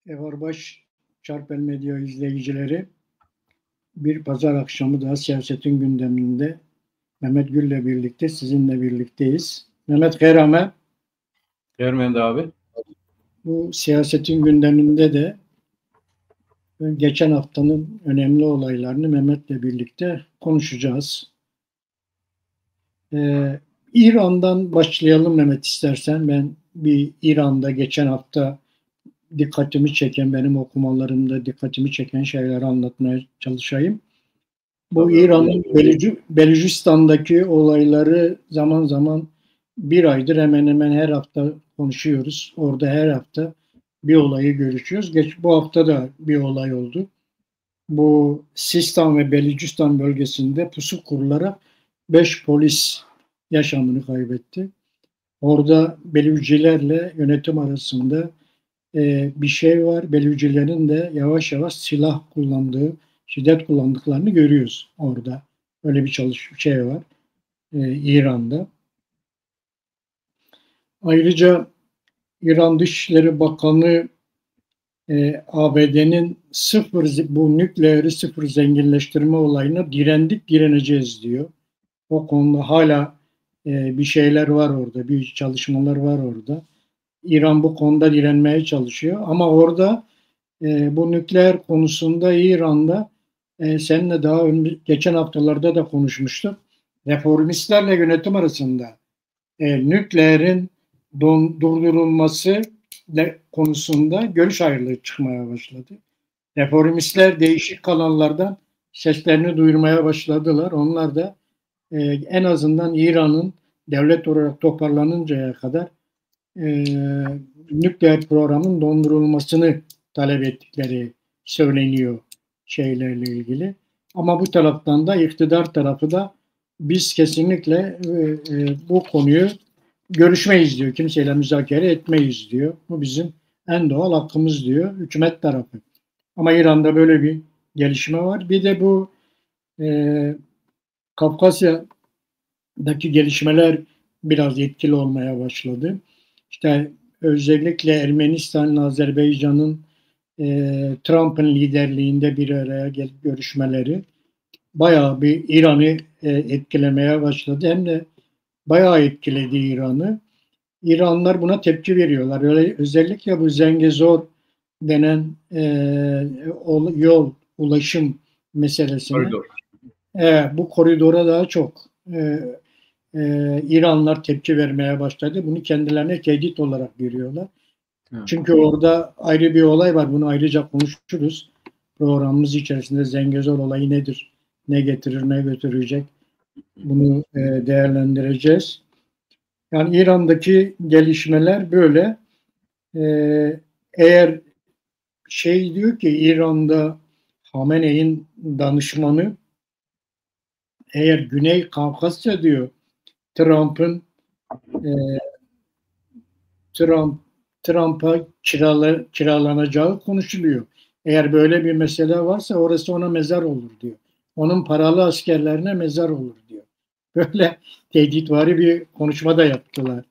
Evarbaş Çarpel Medya izleyicileri, bir pazar akşamı daha siyasetin gündeminde Mehmet Gül'le birlikte sizinle birlikteyiz. Mehmet Kayram'e Mehmet abi. bu siyasetin gündeminde de geçen haftanın önemli olaylarını Mehmet'le birlikte konuşacağız. İran'dan başlayalım Mehmet, istersen. Ben bir İran'da geçen hafta dikkatimi çeken, benim okumalarımda dikkatimi çeken şeyleri anlatmaya çalışayım. Bu İran'ın Belucistan'daki olayları zaman zaman bir aydır hemen hemen her hafta konuşuyoruz. Orada her hafta bir olayı görüşüyoruz. Bu hafta da bir olay oldu. Bu Sistan ve Belucistan bölgesinde pusu kurularak 5 polis yaşamını kaybetti. Orada Belucilerle yönetim arasında bir şey var. Belucilerin de yavaş yavaş silah kullandığı, şiddet kullandıklarını görüyoruz orada. Öyle bir şey var İran'da. Ayrıca İran Dışişleri Bakanı ABD'nin bu nükleeri sıfır zenginleştirme olayına direneceğiz diyor. O konuda hala bir şeyler var orada, bir çalışmalar var orada. İran bu konuda direnmeye çalışıyor. Ama orada bu nükleer konusunda İran'da seninle daha geçen haftalarda da konuşmuştuk. Reformistlerle yönetim arasında nükleerin durdurulması konusunda görüş ayrılığı çıkmaya başladı. Reformistler değişik kanallardan seslerini duyurmaya başladılar. Onlar da en azından İran'ın devlet olarak toparlanıncaya kadar nükleer programın dondurulmasını talep ettikleri söyleniyor şeylerle ilgili. Ama bu taraftan da iktidar tarafı da biz kesinlikle bu konuyu görüşmeyiz diyor. Kimseyle müzakere etmeyiz diyor. Bu bizim en doğal hakkımız diyor hükümet tarafı. Ama İran'da böyle bir gelişme var. Bir de bu Kafkasya'daki gelişmeler biraz etkili olmaya başladı. İşte özellikle Ermenistan'la Azerbaycan'ın Trump'ın liderliğinde bir araya gelip görüşmeleri bayağı bir İran'ı etkilemeye başladı. Hem de bayağı etkiledi İran'ı. İranlılar buna tepki veriyorlar. Özellikle bu Zengezur denen ulaşım meselesine, bu koridora daha çok İranlılar tepki vermeye başladı. Bunu kendilerine tehdit olarak görüyorlar. Evet. Çünkü orada ayrı bir olay var. Bunu ayrıca konuşuruz. Programımız içerisinde Zengezur olayı nedir? Ne getirir, ne götürecek? Bunu değerlendireceğiz. Yani İran'daki gelişmeler böyle. Eğer diyor ki İran'da Hamene'in danışmanı, eğer Güney Kafkasya diyor Trump'a kiralanacağı konuşuluyor. Eğer böyle bir mesele varsa orası ona mezar olur diyor. Onun paralı askerlerine mezar olur diyor. Böyle tehditvari bir konuşma da yaptılar.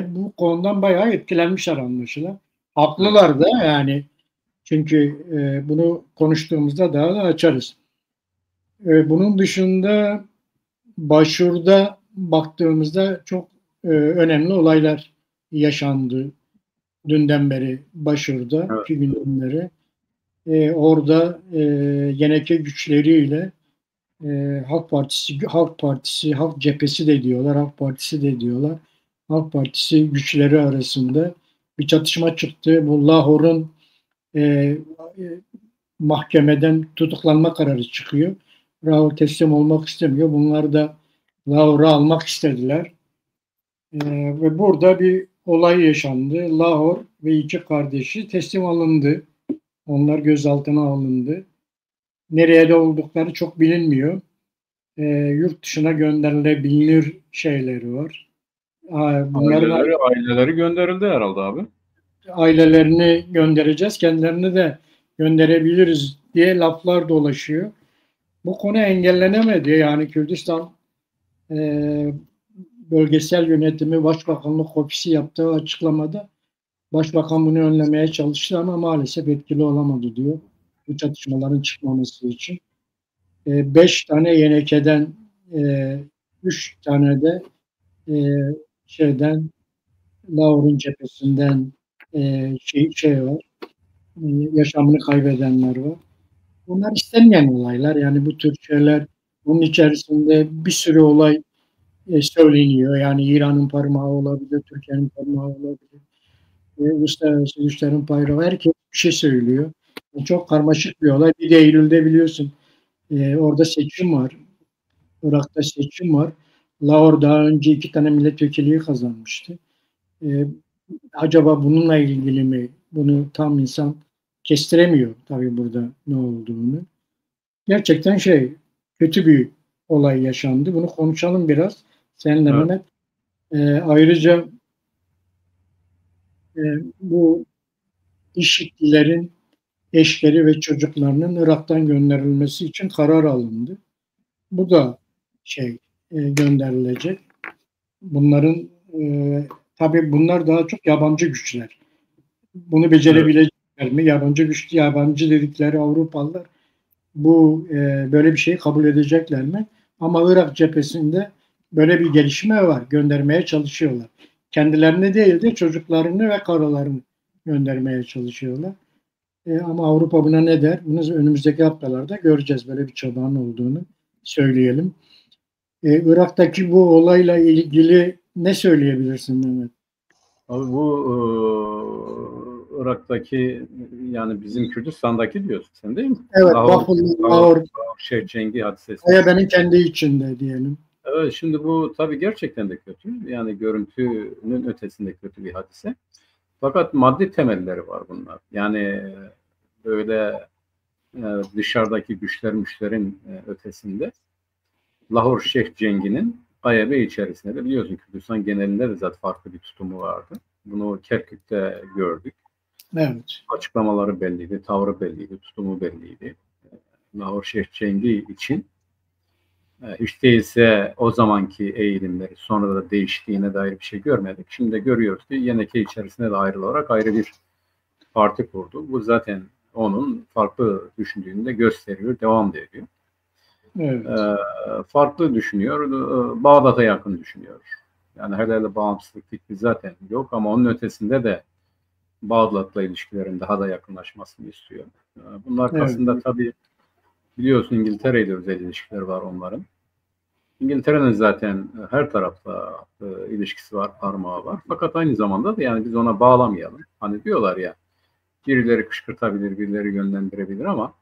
Bu konudan bayağı etkilenmişler anlaşılan. Haklılar da yani. Çünkü bunu konuştuğumuzda daha da açarız. Bunun dışında Başur'da baktığımızda çok önemli olaylar yaşandı dünden beri Başur'da, evet. 2 günden beri. Orada Yeneke güçleriyle Halk Partisi, Halk Cephesi de diyorlar, Halk Partisi de diyorlar. Halk Partisi güçleri arasında bir çatışma çıktı. Bu Lahor'un mahkemeden tutuklanma kararı çıkıyor. Lahor teslim olmak istemiyor. Bunlar da Lahor'u almak istediler. Ve burada bir olay yaşandı. Lahor ve 2 kardeşi teslim alındı. Onlar gözaltına alındı. Nereye de oldukları çok bilinmiyor. Yurt dışına gönderilebilir şeyleri var. Aileleri gönderildi herhalde abi. Ailelerini göndereceğiz. Kendilerini de gönderebiliriz diye laflar dolaşıyor. Bu konu engellenemedi. Yani Kürdistan Bölgesel Yönetimi Başbakanlık Ofisi yaptığı açıklamada Başbakan bunu önlemeye çalıştı ama maalesef etkili olamadı diyor. Bu çatışmaların çıkmaması için. 5 tane yenekeden 3 tane de e, şeyden Laur'un cephesinden şey var. Yaşamını kaybedenler var. Bunlar istenmeyen olaylar. Yani bu tür şeyler bunun içerisinde bir sürü olay söyleniyor. Yani İran'ın parmağı olabilir, Türkiye'nin parmağı olabilir. Uluslararası güçlerin parmağı. Herkes bir şey söylüyor. Çok karmaşık bir olay. Bir de Eylül'de biliyorsun orada seçim var. Irak'ta seçim var. Lahor daha önce 2 tane milletvekilliği kazanmıştı. E, Acaba bununla ilgili mi? Bunu tam insan kestiremiyor tabii burada ne olduğunu. Gerçekten kötü bir olay yaşandı. Bunu konuşalım biraz seninle Evet. Mehmet. Ayrıca e, bu IŞİD'lilerin eşleri ve çocuklarının Irak'tan gönderilmesi için karar alındı. Bu da gönderilecek. Bunların tabii bunlar daha çok yabancı güçler. Bunu Evet. becerebilecekler mi? Yabancı dedikleri Avrupalılar böyle bir şeyi kabul edecekler mi? Ama Irak cephesinde böyle bir gelişme var. Göndermeye çalışıyorlar. Kendilerini değil de çocuklarını ve karılarını göndermeye çalışıyorlar. Ama Avrupa buna ne der? Bunu önümüzdeki haftalarda göreceğiz. Böyle bir çabanın olduğunu söyleyelim. Irak'taki bu olayla ilgili ne söyleyebilirsin Mehmet? Abi bu Irak'taki yani bizim Kürdistan'daki diyorsun sen değil mi? Evet, Lahor, Baful, Lahor, Lahor, Şeyh Cengi hadisesi. AYB'nin kendi içinde diyelim. Evet, şimdi bu tabii gerçekten de kötü. Yani görüntünün ötesinde kötü bir hadise. Fakat maddi temelleri var bunlar. Yani böyle dışarıdaki güçlerin ötesinde Lahor Şeyh Cengi'nin AYB içerisinde de biliyorsun Kürdistan genelinde de zaten farklı bir tutumu vardı. Bunu Kerkük'te gördük. Evet. Açıklamaları belliydi, tavrı belliydi, tutumu belliydi. Lahor Şeyh Cengi için hiç değilse o zamanki eğilimleri sonra da değiştiğine dair bir şey görmedik. Şimdi de görüyoruz ki YNK içerisinde de ayrılarak ayrı bir parti kurdu. Bu zaten onun farklı düşündüğünü de gösteriyor, devam da ediyor. Evet. Farklı düşünüyor, Bağdat'a yakın düşünüyor. Yani hele bağımsızlık fikri zaten yok ama onun ötesinde de Bağdat'la ilişkilerin daha da yakınlaşmasını istiyor. Bunun Evet. arkasında tabii biliyorsun İngiltere ile özel ilişkiler var onların. İngiltere'nin zaten her tarafta ilişkisi var, parmağı var. Fakat aynı zamanda da yani biz ona bağlamayalım. Hani diyorlar ya birileri kışkırtabilir, birileri yönlendirebilir ama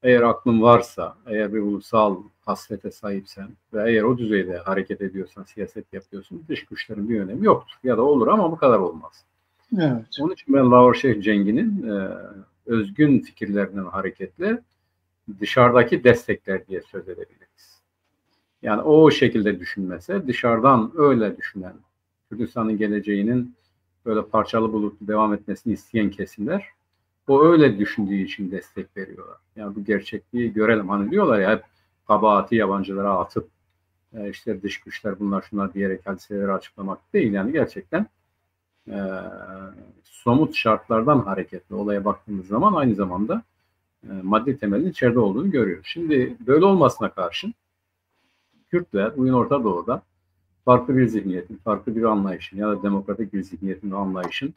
eğer aklın varsa, eğer bir ulusal hasrete sahipsen ve eğer o düzeyde hareket ediyorsan, siyaset yapıyorsun, dış güçlerin bir önemi yoktur. Ya da olur ama bu kadar olmaz. Evet. Onun için ben Lahor Şeyh Cengi'nin özgün fikirlerinden hareketle dışarıdaki destekler diye söz edebiliriz. Yani o şekilde düşünmese, dışarıdan öyle düşünen, Kürdistan'ın geleceğinin böyle parçalı bulutlu devam etmesini isteyen kesimler o öyle düşündüğü için destek veriyorlar. Yani bu gerçekliği görelim. Hani diyorlar ya hep kabahati yabancılara atıp işte dış güçler bunlar şunlar diyerek hadiseleri açıklamak değil. Yani gerçekten e, somut şartlardan hareketle olaya baktığımız zaman aynı zamanda maddi temelin içeride olduğunu görüyoruz. Şimdi böyle olmasına karşın Kürtler bugün Orta Doğu'da farklı bir zihniyetin, farklı bir anlayışın ya da demokratik bir zihniyetin ve anlayışın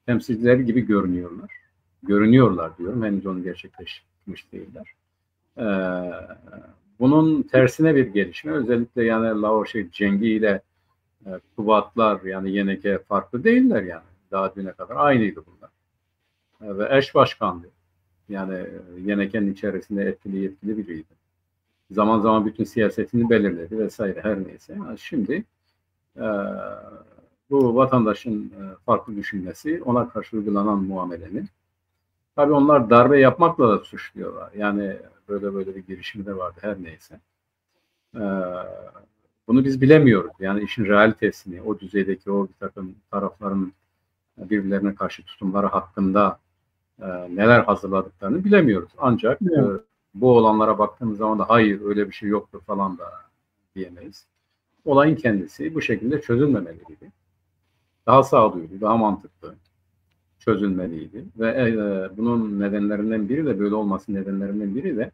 temsilcileri gibi görünüyorlar. Görünüyorlar diyorum. Henüz onu gerçekleştirmiş değiller. Ee, Bunun tersine bir gelişme. Özellikle yani Lahor Cengi ile Kubatlar yani YNK farklı değiller yani. Daha düne kadar aynıydı bunlar. Ve eş başkandı. Yani YNK'nin içerisinde etkili yetkili biriydi. Zaman zaman bütün siyasetini belirledi vesaire her neyse. Yani şimdi e, bu vatandaşın farklı düşünmesi, ona karşı uygulanan muamelenin tabii onlar darbe yapmakla da suçluyorlar. Yani böyle bir girişimi de vardı her neyse. Ee, Bunu biz bilemiyoruz. Yani işin realitesini, o düzeydeki o bir takım tarafların birbirlerine karşı tutumları hakkında neler hazırladıklarını bilemiyoruz. Ancak Evet. bu olanlara baktığımız zaman da hayır öyle bir şey yoktur falan da diyemeyiz. Olayın kendisi bu şekilde çözülmemeli gibi. Daha sağduyulu, daha mantıklı. çözülmeliydi. Ve bunun nedenlerinden biri de böyle olmasının nedenlerinden biri de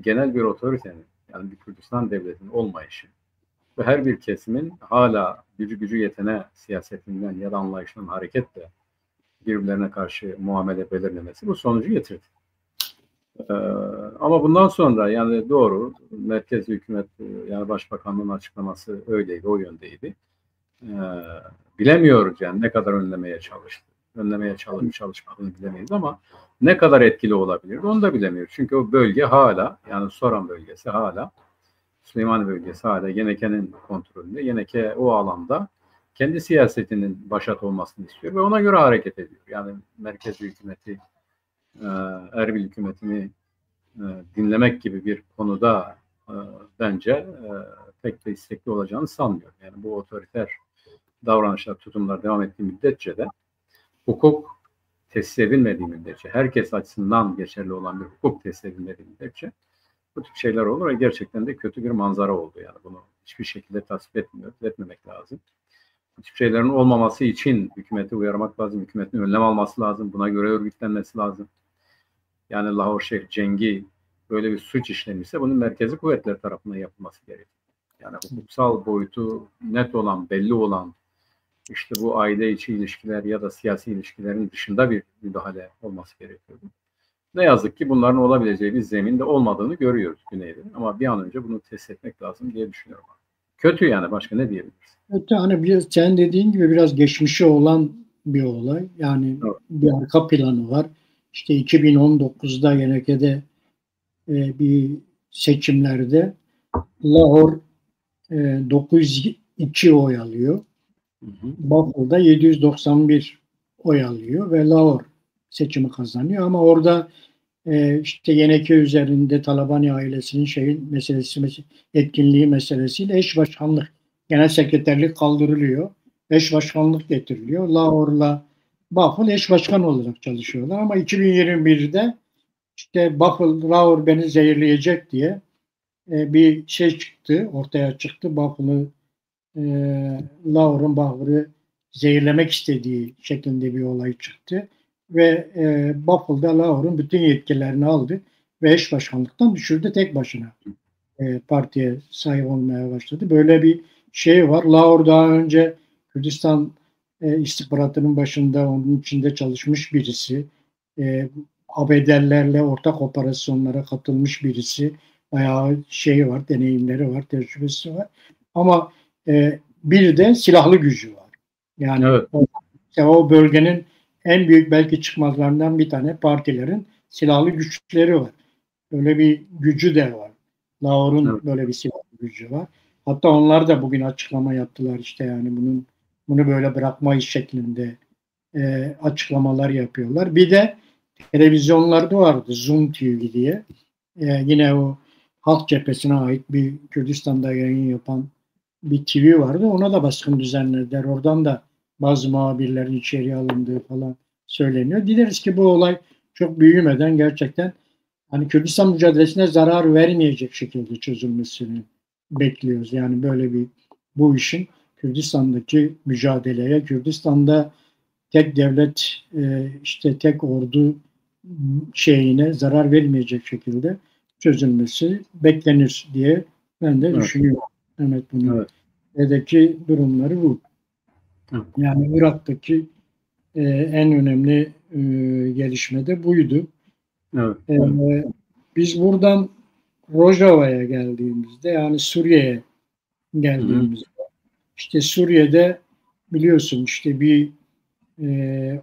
genel bir otoritenin, yani bir Kürdistan devletinin olmayışı ve her bir kesimin hala gücü yetene siyasetinden ya da anlayışından hareketle birbirlerine karşı muamele belirlemesi bu sonucu getirdi. Ama bundan sonra yani doğru merkezi hükümet yani başbakanlığın açıklaması öyleydi, o yöndeydi. Bilemiyoruz yani ne kadar önlemeye çalıştı. Önlemeye çalışmadığını bilemeyiz ama ne kadar etkili olabilir onu da bilemiyoruz. Çünkü o bölge hala yani Soran bölgesi hala Süleymaniye bölgesi hala Yeneke'nin kontrolünde. Yeneke o alanda kendi siyasetinin başat olmasını istiyor ve ona göre hareket ediyor. Yani merkezi hükümeti Erbil hükümetini dinlemek gibi bir konuda bence pek de istekli olacağını sanmıyorum. Yani bu otoriter davranışlar, tutumlar devam ettiği müddetçe de hukuk tesis edilmediği müddetçe, herkes açısından geçerli olan bir hukuk tesis edilmediği müddetçe bu tip şeyler olur ve gerçekten de kötü bir manzara oldu. Yani bunu hiçbir şekilde tasvip etmemek lazım. Bu tip şeylerin olmaması için hükümeti uyarmak lazım, hükümetin önlem alması lazım, buna göre örgütlenmesi lazım. Yani Lahor Şehir Cengi böyle bir suç işlemişse bunun merkezi kuvvetler tarafından yapılması gerekiyor. Yani hukuksal boyutu net olan, belli olan işte bu aile içi ilişkiler ya da siyasi ilişkilerin dışında bir müdahale olması gerekiyordu. Ne yazık ki bunların olabileceği bir zeminde olmadığını görüyoruz Güney'de. Ama bir an önce bunu test etmek lazım diye düşünüyorum. Kötü yani başka ne diyebiliriz? Öte hani biraz sen dediğin gibi biraz geçmişi olan bir olay. Yani evet, bir arka planı var. İşte 2019'da Yeneke'de bir seçimlerde Lahor 902 oy alıyor. Bakul'da 791 oy alıyor ve Lahor seçimi kazanıyor. Ama orada işte Yeneke üzerinde Talabani ailesinin etkinliği meselesiyle eş başkanlık, genel sekreterlik kaldırılıyor. Eş başkanlık getiriliyor. Lahor'la Bakul eş başkan olarak çalışıyorlar. Ama 2021'de işte Bakul, Lahor beni zehirleyecek diye bir şey çıktı, ortaya çıktı. Bakul'u Lahor'un Bakul'u zehirlemek istediği şeklinde bir olay çıktı. Ve Bakul'da Lahor'un bütün yetkilerini aldı ve eş başkanlıktan düşürdü tek başına. Partiye sahip olmaya başladı. Böyle bir şey var. Lahor daha önce Kürdistan istihbaratının başında onun içinde çalışmış birisi. ABD'lerle ortak operasyonlara katılmış birisi. Bayağı şey var, deneyimleri var, tecrübesi var. Ama bir de silahlı gücü var. Yani evet, o bölgenin en büyük belki çıkmazlarından bir tane partilerin silahlı güçleri var. Öyle bir gücü de var. Lahor'un evet, böyle bir silahlı gücü var. Hatta onlar da bugün açıklama yaptılar işte yani bunu böyle bırakmayız şeklinde açıklamalar yapıyorlar. Bir de televizyonlarda vardı Zoom TV diye. Yine o Halk Cephesi'ne ait bir Kürdistan'da yayın yapan bir TV vardı. Ona da baskın düzenlediler. Oradan da bazı muhabirlerin içeriye alındığı falan söyleniyor. Dileriz ki bu olay çok büyümeden gerçekten hani Kürdistan mücadelesine zarar vermeyecek şekilde çözülmesini bekliyoruz. Yani böyle bu işin Kürdistan'daki mücadeleye, Kürdistan'da tek devlet işte tek ordu şeyine zarar vermeyecek şekilde çözülmesi beklenir diye ben de düşünüyorum. Evet, bunun E'deki durumları bu. Yani Irak'taki en önemli gelişme de buydu. Evet. Biz buradan Rojava'ya geldiğimizde yani Suriye'ye geldiğimizde işte Suriye'de biliyorsun işte bir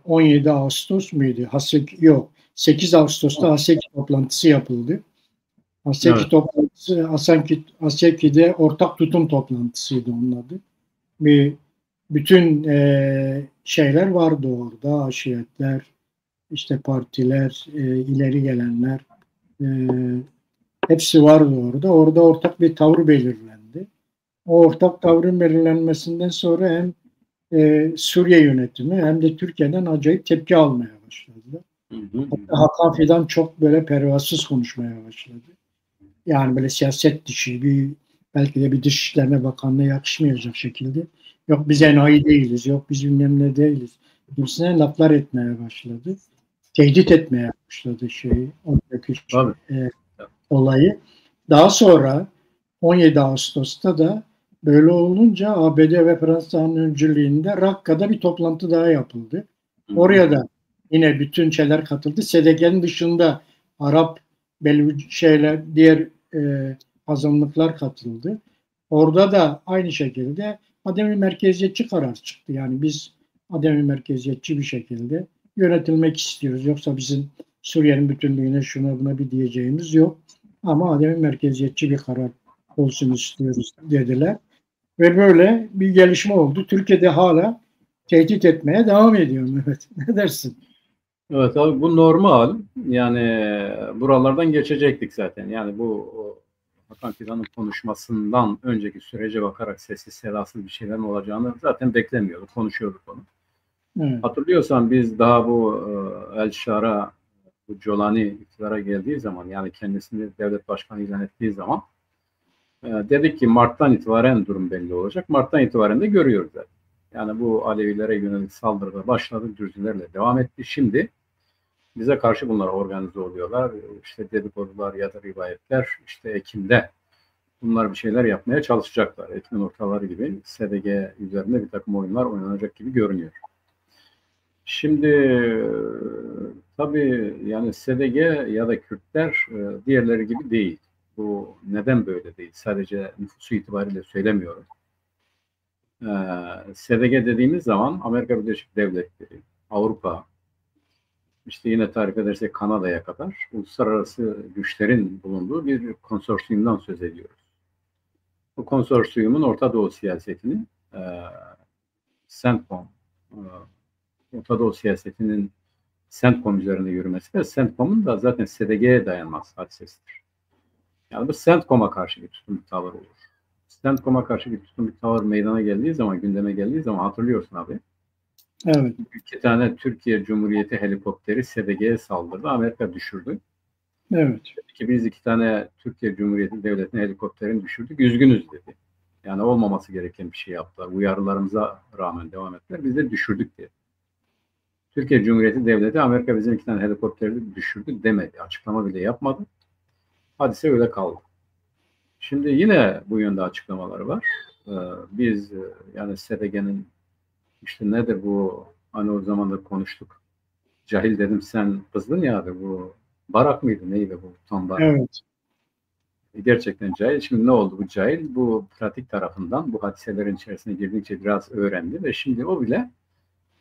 17 Ağustos muydu? 8 Ağustos'ta Haseki toplantısı yapıldı. Haseki toplantısı Haseki'de ortak tutum toplantısıydı onun adı. Bütün şeyler vardı orada. Aşiretler, işte partiler, ileri gelenler hepsi vardı orada. Orada ortak bir tavır belirlendi. O ortak tavrın belirlenmesinden sonra hem Suriye yönetimi hem de Türkiye'den acayip tepki almaya başladılar. Hatta Hakan Fidan çok böyle pervasız konuşmaya başladı. Yani böyle siyaset dışı belki de bir Dışişleri Bakanlığı yakışmayacak şekilde. Yok biz enayi değiliz, yok biz bilmem ne değiliz. gibisine laflar etmeye başladı. Tehdit etmeye başladı oradaki olayı. Daha sonra 17 Ağustos'ta da böyle olunca ABD ve Fransa'nın öncülüğünde Rakka'da bir toplantı daha yapıldı. Oraya da yine bütün şeyler katıldı. SDG'nin dışında Arap diğer azınlıklar katıldı. Orada da aynı şekilde ademi merkeziyetçi karar çıktı. Yani biz ademi merkeziyetçi bir şekilde yönetilmek istiyoruz. Yoksa bizim Suriye'nin bütünlüğüne şuna buna bir diyeceğimiz yok. Ama ademi merkeziyetçi bir karar olsun istiyoruz dediler. Ve böyle bir gelişme oldu. Türkiye'de hala tehdit etmeye devam ediyor Mehmet. Ne dersin? Evet abi, bu normal. Yani buralardan geçecektik zaten. Yani bu Hakan Fidan'ın konuşmasından önceki sürece bakarak sessiz sedasız bir şeylerin olacağını zaten beklemiyorduk. Konuşuyorduk onu. Evet. Hatırlıyorsan biz daha bu El Şara, bu Colani iktidara geldiği zaman, yani kendisini devlet başkanı ilan ettiği zaman dedik ki Mart'tan itibaren durum belli olacak. Mart'tan itibaren de görüyoruz zaten. Yani bu Alevilere yönelik saldırıda başladı, Dürzilerle devam etti. Şimdi bize karşı bunlar organize oluyorlar. İşte dedikodular ya da rivayetler, işte Ekim'de bunlar bir şeyler yapmaya çalışacaklar. Ekim ortaları gibi SDG üzerinde bir takım oyunlar oynanacak gibi görünüyor. Şimdi tabii yani SDG ya da Kürtler diğerleri gibi değil. Bu neden böyle değil? Sadece nüfusu itibariyle söylemiyorum. SDG dediğimiz zaman Amerika Birleşik Devletleri, Avrupa, işte yine tarif edersek Kanada'ya kadar uluslararası güçlerin bulunduğu bir konsorsiyumdan söz ediyoruz. Bu konsorsiyumun Orta Doğu siyasetini CENTCOM, Orta Doğu siyasetinin CENTCOM üzerinde yürümesi ve CENTCOM'un da zaten SDG'ye dayanmaz hadisesidir. Yani bu CENTCOM'a karşı bir tutum bir tavır olur. CENTCOM'a karşı bir tutum bir tavır meydana geldiği zaman, gündeme geldiği zaman hatırlıyorsun abi. Evet. 2 tane Türkiye Cumhuriyeti helikopteri SDG'ye saldırdı. Amerika düşürdü. Evet. Biz 2 tane Türkiye Cumhuriyeti Devleti'nin helikopterini düşürdük. Üzgünüz dedi. Yani olmaması gereken bir şey yaptılar. Uyarılarımıza rağmen devam ettiler. Biz de düşürdük dedi. Türkiye Cumhuriyeti Devleti Amerika bizim 2 tane helikopteri düşürdü demedi. Açıklama bile yapmadı. Hadise öyle kaldı. Şimdi yine bu yönde açıklamaları var. Biz yani SDG'nin işte nedir bu, hani o zaman da konuştuk. Cahil dedim, sen kızdın ya abi, bu Barak mıydı neydi bu tam Barak? Evet. Gerçekten cahil. Şimdi ne oldu bu cahil? Bu pratik tarafından bu hadiselerin içerisine girdikçe biraz öğrendi ve şimdi o bile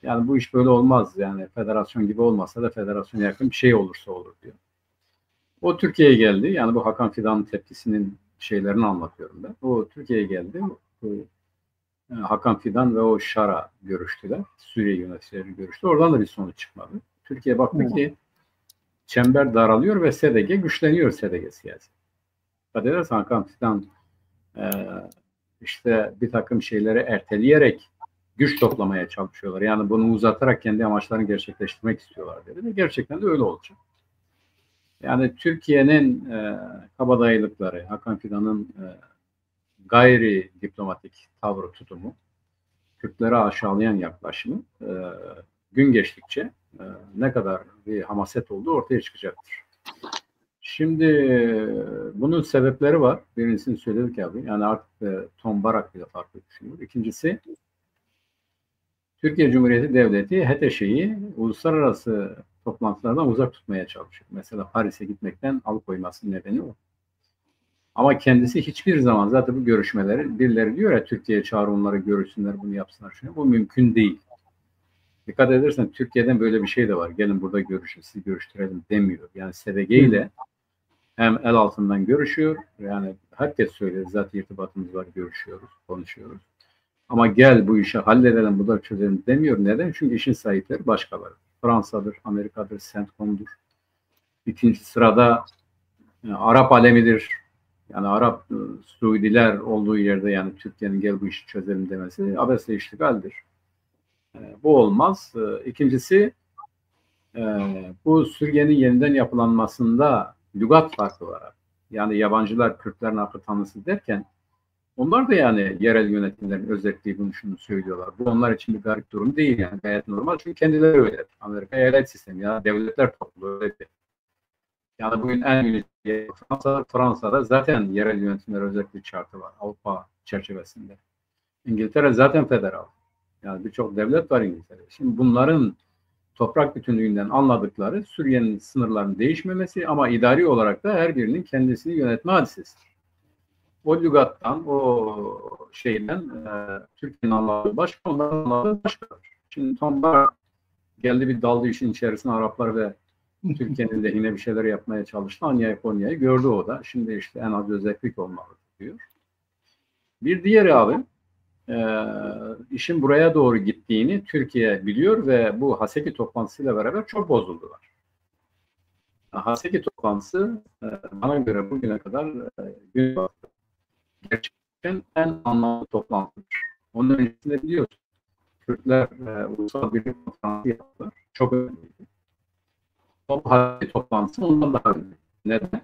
yani bu iş böyle olmaz. Yani federasyon gibi olmasa da federasyona yakın bir şey olursa olur diyor. O Türkiye'ye geldi. Yani bu Hakan Fidan'ın tepkisinin şeylerini anlatıyorum ben. O Türkiye'ye geldi. Hakan Fidan ve o Şara görüştüler. Suriye yöneticileri görüştü. Oradan da bir sonuç çıkmadı. Türkiye baktı ki çember daralıyor ve SDG güçleniyor, SDG siyasi. Dikkat edersen Hakan Fidan işte bir takım şeyleri erteleyerek güç toplamaya çalışıyorlar. Yani bunu uzatarak kendi amaçlarını gerçekleştirmek istiyorlar dedi. Ve gerçekten de öyle olacak. Yani Türkiye'nin kabadayılıkları, Hakan Fidan'ın gayri diplomatik tavrı, tutumu, Kürtlere aşağılayan yaklaşımı gün geçtikçe ne kadar bir hamaset olduğu ortaya çıkacaktır. Şimdi bunun sebepleri var. Birincisini söyledik abi. Yani artık Tom Barak bile farklı düşünüyor. İkincisi, Türkiye Cumhuriyeti Devleti HTŞ'yi uluslararası toplantılardan uzak tutmaya çalışıyor. Mesela Paris'e gitmekten alıkoymasının nedeni o. Ama kendisi hiçbir zaman zaten bu görüşmeleri, birileri diyor ya Türkiye'ye çağır onları görüşsünler, bunu yapsınlar. Şunu. Bu mümkün değil. Dikkat edersen Türkiye'den böyle bir şey de var. Gelin burada görüşün, sizi görüştürelim demiyor. Yani SDG ile hem el altından görüşüyor. Yani herkes söylüyor, zaten irtibatımız var, görüşüyoruz, konuşuyoruz. Ama gel bu işi halledelim, bu da çözelim demiyor. Neden? Çünkü işin sahipleri başkaları. Fransa'dır, Amerika'dır, CENTCOM'dur. İkinci sırada Arap alemidir. Yani Arap Suudiler olduğu yerde yani Türkiye'nin gel bu işi çözelim demesi abesle iştigaldir. Bu olmaz. İkincisi bu Suriye'nin yeniden yapılanmasında lügat farkı var. Yani yabancılar Kürtlerin arka tanrısı derken Onlar da yani yerel yönetimlerin özettiği şunu söylüyorlar. Bu onlar için bir garip durum değil yani. Gayet normal. Çünkü kendileri öyle. Amerika eyalet sistemi ya devletler topluluğu öyle. Yani bugün en büyük Fransa'da zaten yerel yönetimler özel bir şartı var Avrupa çerçevesinde. İngiltere zaten federal. Yani birçok devlet var İngiltere'de. Şimdi bunların toprak bütünlüğünden anladıkları Suriye'nin sınırlarının değişmemesi ama idari olarak da her birinin kendisini yönetme hadisesi. O lügattan, o şeyden Türkiye'nin anladığı başka, onların anladığı başka. Şimdi Tombar geldi bir daldı işin içerisine Araplar ve Türkiye'nin lehine bir şeyler yapmaya çalıştı. Anya Konya'yı gördü o da. Şimdi işte en az özellik olmalı diyor. Bir diğeri abi işin buraya doğru gittiğini Türkiye biliyor ve bu Haseki toplantısıyla beraber çok bozuldular. Haseki toplantısı bana göre bugüne kadar gerçekten en anlamlı toplantıdır. Onun öncesinde biliyorsun Kürtler ulusal birlik konferansı yaptılar. Çok önemliydi. O Haseki toplantısı ondan daha önemli. Neden?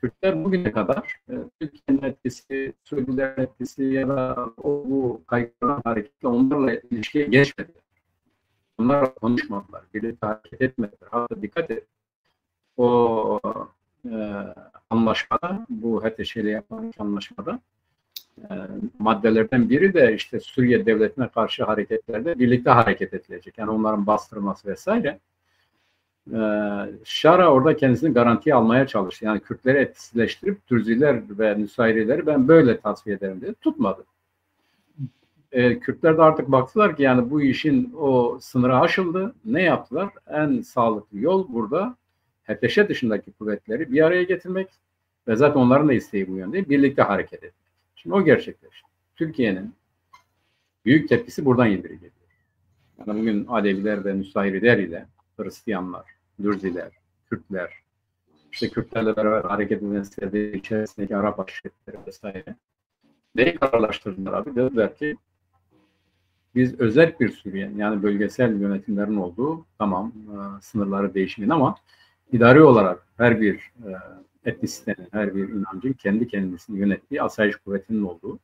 Kürtler bugüne kadar Türkiye'nin etkisi, Suriyelilerin etkisi ya da bu kaygılardan hareketle onlarla ilişkiye geçmedi. Onlarla konuşmadılar, birlikte hareket etmediler. Hatta dikkat et, o anlaşmada, bu HTŞ ile yapılan anlaşmada maddelerden biri de işte Suriye devletine karşı hareketlerde birlikte hareket edilecek. Yani onların bastırılması vesaire. Şara orada kendisini garantiye almaya çalıştı. Yani Kürtleri etkisizleştirip Dürziler ve Nusayrileri ben böyle tasfiye ederim dedi. Tutmadı. Kürtler de artık baktılar ki yani bu işin o sınırı aşıldı. Ne yaptılar? En sağlıklı yol burada HTŞ dışındaki kuvvetleri bir araya getirmek ve zaten onların da isteği bu yönde. Birlikte hareket etmek. Şimdi o gerçekleşti. Türkiye'nin büyük tepkisi buradan ileri geliyor. Yani bugün Aleviler ve Nusayriler ile Hristiyanlar, Dürziler, Kürtler, işte Kürtlerle beraber hareket eden sitede içerisindeki Arap aşiretleri vesaire neyi kararlaştırdılar abi? Dediler ki biz özel bir Suriye, yani bölgesel yönetimlerin olduğu, tamam sınırları değişmeyin ama idari olarak her bir etnisitenin, her bir inancın kendi kendisini yönettiği asayiş kuvvetinin olduğu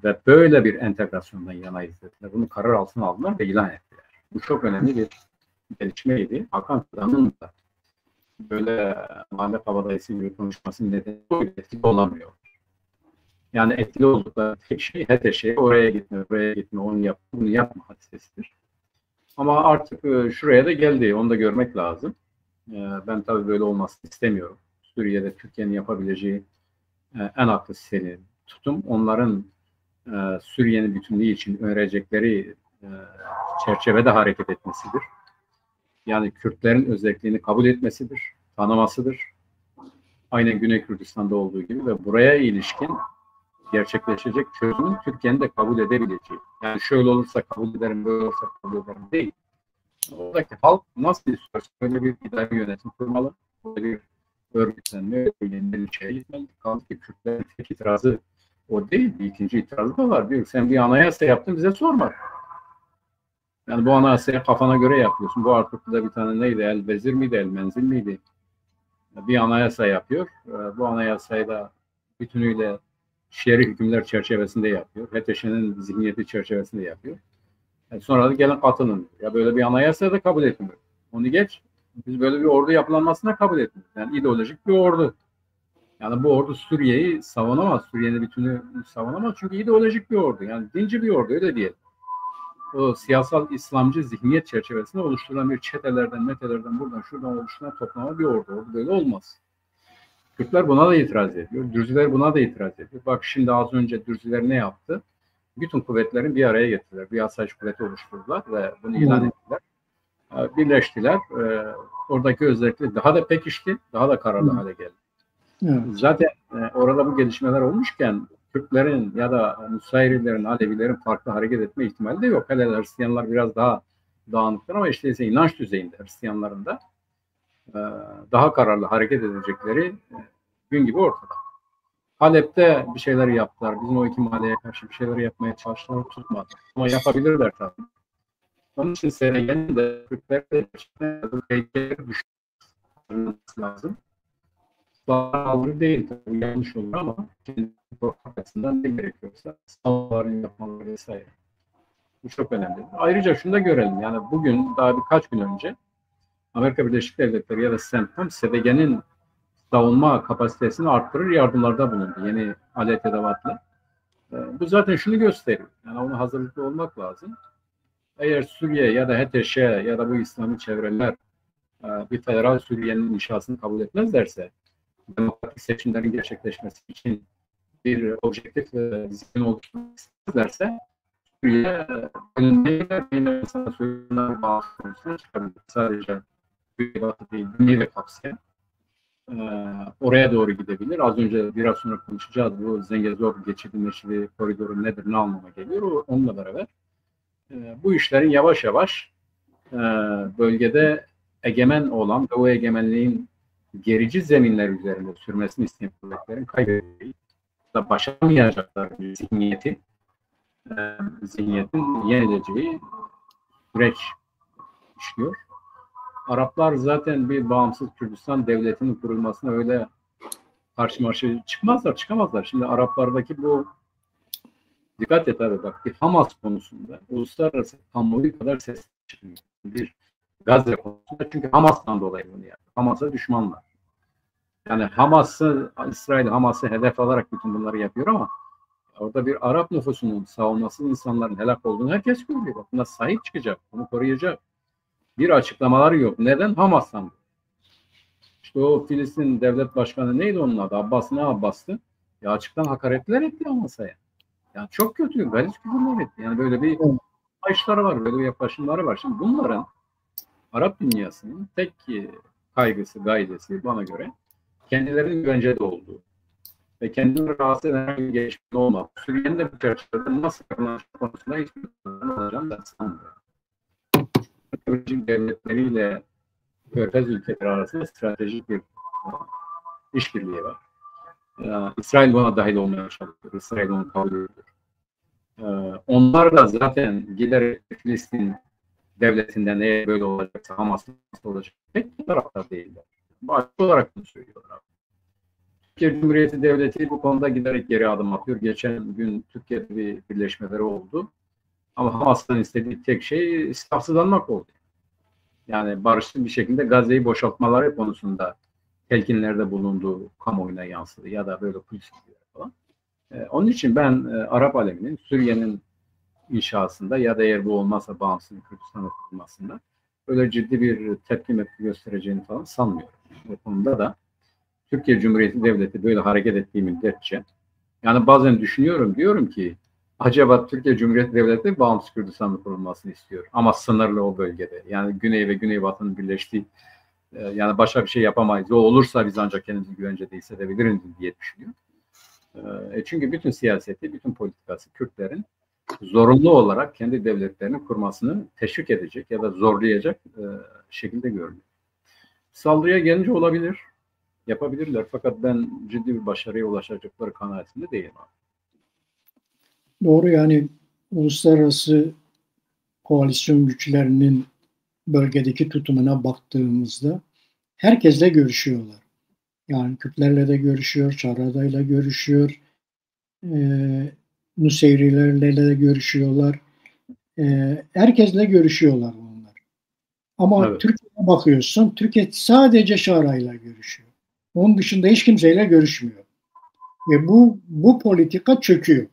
ve böyle bir entegrasyondan yanayız dediler. Bunu karar altına aldılar ve ilan ettiler. Bu çok önemli bir gelişmeydi. Hakan Fidan'ın da böyle mahalle kabadayısı gibi konuşmasının nedeni etkili olamıyor. Yani etkili oldukları tek şey HTŞ, oraya gitme, buraya gitme, onu yap, bunu yapma hadisesidir. Ama artık şuraya da geldi, onu da görmek lazım. Ben tabii böyle olmasını istemiyorum. Suriye'de Türkiye'nin yapabileceği en aklı senin tutum, onların Suriye'nin bütünlüğü için önerecekleri çerçevede hareket etmesidir. Yani Kürtlerin özelliğini kabul etmesidir, tanımasıdır. Aynen Güney Kürdistan'da olduğu gibi ve buraya ilişkin gerçekleşecek çözümün Türkiye'nin de kabul edebileceği. Yani şöyle olursa kabul ederim, böyle olursa kabul ederim değil. Oradaki halk nasıl istiyorsa böyle bir idari yönetim kurmalı, böyle bir örgütlenme, öyle bir şeye gitmeli. Kaldı ki Kürtlerin tek itirazı o değil, bir ikinci itirazı da var. Diyor, sen bir anayasa yaptın, bize sorma. Yani bu anayasayı kafana göre yapıyorsun. Bu artık da bir tane neydi, El Vezir miydi, El Menzil miydi? Bir anayasa yapıyor. Bu anayasayı da bütünüyle şer'i hükümler çerçevesinde yapıyor. HTŞ'nin zihniyeti çerçevesinde yapıyor. Sonra da gelin katılın. Ya böyle bir anayasa da kabul etmiyor. Onu geç. Biz böyle bir ordu yapılanmasına kabul etmiyoruz. Yani ideolojik bir ordu. Yani bu ordu Suriye'yi savunamaz. Suriye'nin bütünü savunamaz. Çünkü ideolojik bir ordu. Yani dinci bir ordu, öyle diyelim. O siyasal İslamcı zihniyet çerçevesinde oluşturulan bir çetelerden, metelerden, buradan şuradan oluşturulan toplama bir ordu. Ordu böyle olmaz. Kürtler buna da itiraz ediyor. Dürziler buna da itiraz ediyor. Bak şimdi az önce Dürziler ne yaptı? Bütün kuvvetlerin bir araya getirdiler. Bir asayiş kuvveti oluşturdular ve bunu ilan ettiler. Birleştiler. Oradaki özellikle daha da pekişti. Daha da kararlı hale geldi. Evet. Zaten orada bu gelişmeler olmuşken Kürtlerin ya da Nusayrilerin, Alevilerin farklı hareket etme ihtimali de yok. Hele Hristiyanlar biraz daha dağınıktır ama işte inanç düzeyinde Hristiyanların da daha kararlı hareket edecekleri gün gibi ortada. Halep'te bir şeyler yaptılar. Bizim o iki mahalleye karşı bir şeyler yapmaya çalıştılar, tutmadı. Ama yapabilirler tabii. Onun için Senegal'in de Kürtler'de tehlikeli düşünmesi lazım. Sağlıklı değil, tabii yanlış olur ama açısından ne gerekiyorsa sınavların yapmaları vesaire. Bu çok önemli. Ayrıca şunu da görelim. Yani bugün daha birkaç gün önce Amerika Birleşik Devletleri ya da CENTCOM SDG'nin savunma kapasitesini arttırır yardımlarda bulundu. Yeni alet edevatla. Bu zaten şunu gösteriyor. Yani ona hazırlıklı olmak lazım. Eğer Suriye ya da HTŞ ya da bu İslami çevreler bir federal Suriye'nin inşasını kabul etmezlerse, demokratik seçimlerin gerçekleşmesi için bir objektif zihin oluşturmak istemezlerse, Suriye önünde sana söylenen bağlı konusuna çıkabilir. Sadece Suriye Batı değil, dünyayı da kapsayan oraya doğru gidebilir. Az önce biraz sonra konuşacağız. Bu Zengezur geçidi meşri koridoru nedir, ne anlama geliyor? Onunla beraber bu işlerin yavaş yavaş bölgede egemen olan ve o egemenliğin gerici zeminler üzerinde sürmesini isteyen kuvvetlerin kaybedildiği da başaramayacaklar bir zihniyetin yenileceği süreç işliyor. Araplar zaten bir bağımsız Kürdistan devletinin kurulmasına öyle karşı çıkamazlar. Şimdi Araplardaki bu dikkat et abi bak bir Hamas konusunda uluslararası kamuoyu kadar ses çıkmıyor. Bir Gazze konusunda çünkü Hamas'tan dolayı bunu yaptı. Hamas'a düşmanlar. Yani İsrail Hamas'ı hedef alarak bütün bunları yapıyor ama orada bir Arap nüfusunun savunmasız insanların helak olduğunu herkes görüyor. Bak buna sahip çıkacak, bunu koruyacak. Bir açıklamaları yok. Neden? Hamas'tan. İşte o Filistin devlet başkanı neydi onun adı? Abbas'tı? Ya açıktan hakaretler etti Hamas'a. Yani çok kötü, galis küfürler etti. Yani böyle bir işleri var, böyle bir yaklaşımları var. Şimdi bunların Arap dünyasının tek kaygısı, gaydesi bana göre kendilerinin güvencede olduğu ve kendilerini rahatsız eden bir gelişme olmak. Suriye'nin de bir çerçevede nasıl yapılacak konusunda hiçbir sorun olacağını ben sanmıyorum. Devletleriyle Körfez ülkeleri arasında stratejik bir işbirliği var. İsrail buna dahil olmaya çalışıyor. İsrail onu kabul ediyor. Onlar da zaten giderek Filistin devletinden eğer böyle olacaksa Hamas'ın olacak pek taraftar değiller. Başka olarak bunu söylüyorlar. Türkiye Cumhuriyeti Devleti bu konuda giderek geri adım atıyor. Geçen gün Türkiye'de bir birleşmeleri oldu. Ama Hamas'tan istediği tek şey silahsızlanmak oldu. Yani barışçıl bir şekilde Gazze'yi boşaltmaları konusunda telkinlerde bulunduğu kamuoyuna yansıdı ya da böyle polis falan. Onun için ben Arap aleminin Suriye'nin inşasında ya da eğer bu olmazsa bağımsız Kürdistan'ın kurulmasında öyle ciddi bir tepki göstereceğini falan sanmıyorum. Bu konuda da Türkiye Cumhuriyeti Devleti böyle hareket ettiği müddetçe yani bazen düşünüyorum diyorum ki acaba Türkiye Cumhuriyeti Devleti bağımsız Kürdistan'ın kurulmasını istiyor ama sınırlı o bölgede. Yani Güney ve Güneybatı'nın birleştiği yani başka bir şey yapamayız. O olursa biz ancak kendimizi güvencede hissedebiliriz diye düşünüyor. Çünkü bütün siyaseti, bütün politikası Kürtlerin zorunlu olarak kendi devletlerini kurmasını teşvik edecek ya da zorlayacak şekilde görünüyor. Saldırıya gelince olabilir, yapabilirler fakat ben ciddi bir başarıya ulaşacakları kanaatinde değilim. Doğru yani uluslararası koalisyon güçlerinin bölgedeki tutumuna baktığımızda herkesle görüşüyorlar. Yani Kürtlerle de görüşüyor, Şarada'yla görüşüyor, Nusayrilerle de görüşüyorlar. Herkesle görüşüyorlar onlar. Ama evet. Türkiye'ye bakıyorsun, Türkiye sadece Şara'yla görüşüyor. Onun dışında hiç kimseyle görüşmüyor. Ve bu politika çöküyor.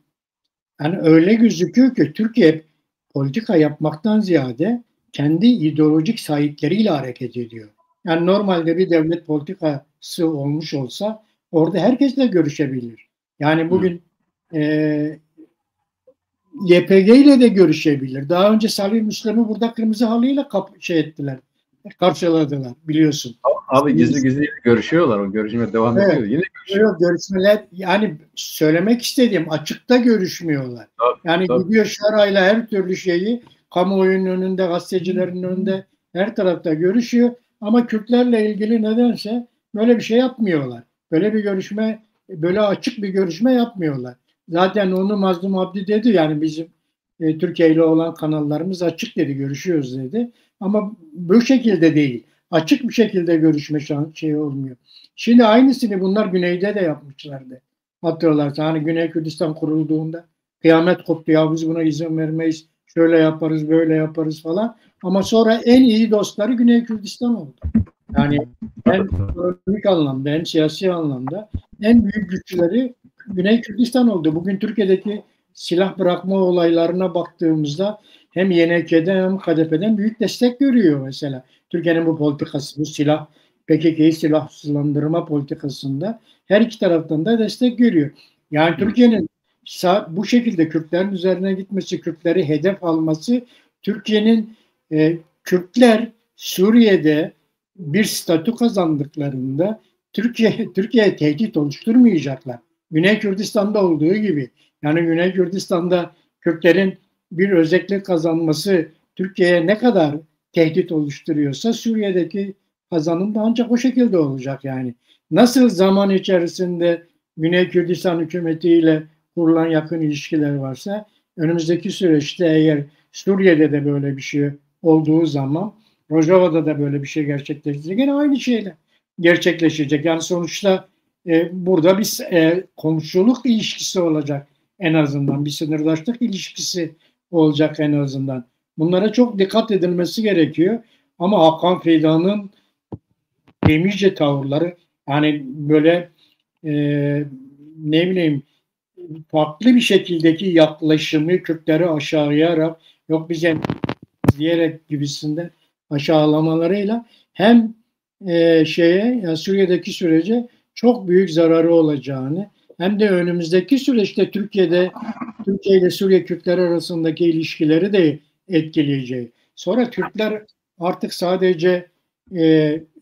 Yani öyle gözüküyor ki Türkiye politika yapmaktan ziyade kendi ideolojik sahipleriyle hareket ediyor. Yani normalde bir devlet politikası olmuş olsa orada herkesle görüşebilir. Yani bugün YPG ile de görüşebilir. Daha önce Salih Müslim'i burada kırmızı halıyla karşıladılar biliyorsun. Abi gizli görüşüyorlar. O görüşme devam ediyor. Yine görüşüyor. Görüşmeler yani söylemek istediğim açıkta görüşmüyorlar. Yani gidiyor Şara'yla her türlü şeyi kamuoyunun önünde, gazetecilerin önünde her tarafta görüşüyor. Ama Kürtlerle ilgili nedense böyle bir şey yapmıyorlar. Böyle bir görüşme, böyle açık bir görüşme yapmıyorlar. Zaten onu Mazlum Abdi dedi yani bizim Türkiye ile olan kanallarımız açık dedi, görüşüyoruz dedi. Ama bu şekilde değil. Açık bir şekilde görüşme şey olmuyor. Şimdi aynısını bunlar Güney'de de yapmışlardı. Hatırlarsan hani Güney Kürdistan kurulduğunda kıyamet koptu, ya biz buna izin vermeyiz, şöyle yaparız, böyle yaparız falan. Ama sonra en iyi dostları Güney Kürdistan oldu. Yani hem ekonomik anlamda hem siyasi anlamda en büyük güçleri Güney Kürdistan oldu. Bugün Türkiye'deki silah bırakma olaylarına baktığımızda hem YNK'den hem KDP'den büyük destek görüyor mesela. Türkiye'nin bu politikası, bu PKK'yı silahsızlandırma politikasında her iki taraftan da destek görüyor. Yani Türkiye'nin bu şekilde Kürtlerin üzerine gitmesi, Kürtleri hedef alması, Türkiye'nin Kürtler Suriye'de bir statü kazandıklarında Türkiye'ye tehdit oluşturmayacaklar. Güney Kürdistan'da olduğu gibi. Yani Güney Kürdistan'da Kürtlerin bir özellik kazanması Türkiye'ye ne kadar tehdit oluşturuyorsa Suriye'deki kazanım da ancak o şekilde olacak yani. Nasıl zaman içerisinde Güney Kürdistan hükümetiyle kurulan yakın ilişkiler varsa önümüzdeki süreçte eğer Suriye'de de böyle bir şey olduğu zaman Rojava'da da böyle bir şey gerçekleşecek. Yine aynı şeyle gerçekleşecek. Yani sonuçta burada bir komşuluk ilişkisi olacak en azından. Bir sınırdaşlık ilişkisi olacak en azından. Bunlara çok dikkat edilmesi gerekiyor. Ama Hakan Fidan'ın gemice tavırları yani böyle ne bileyim farklı bir şekildeki yaklaşımı Kürtleri aşağılayarak yok bize diyerek gibisinden aşağılamalarıyla hem yani Suriye'deki sürece çok büyük zararı olacağını hem de önümüzdeki süreçte Türkiye ile Suriye Kürtleri arasındaki ilişkileri de etkileyeceği. Sonra Kürtler artık sadece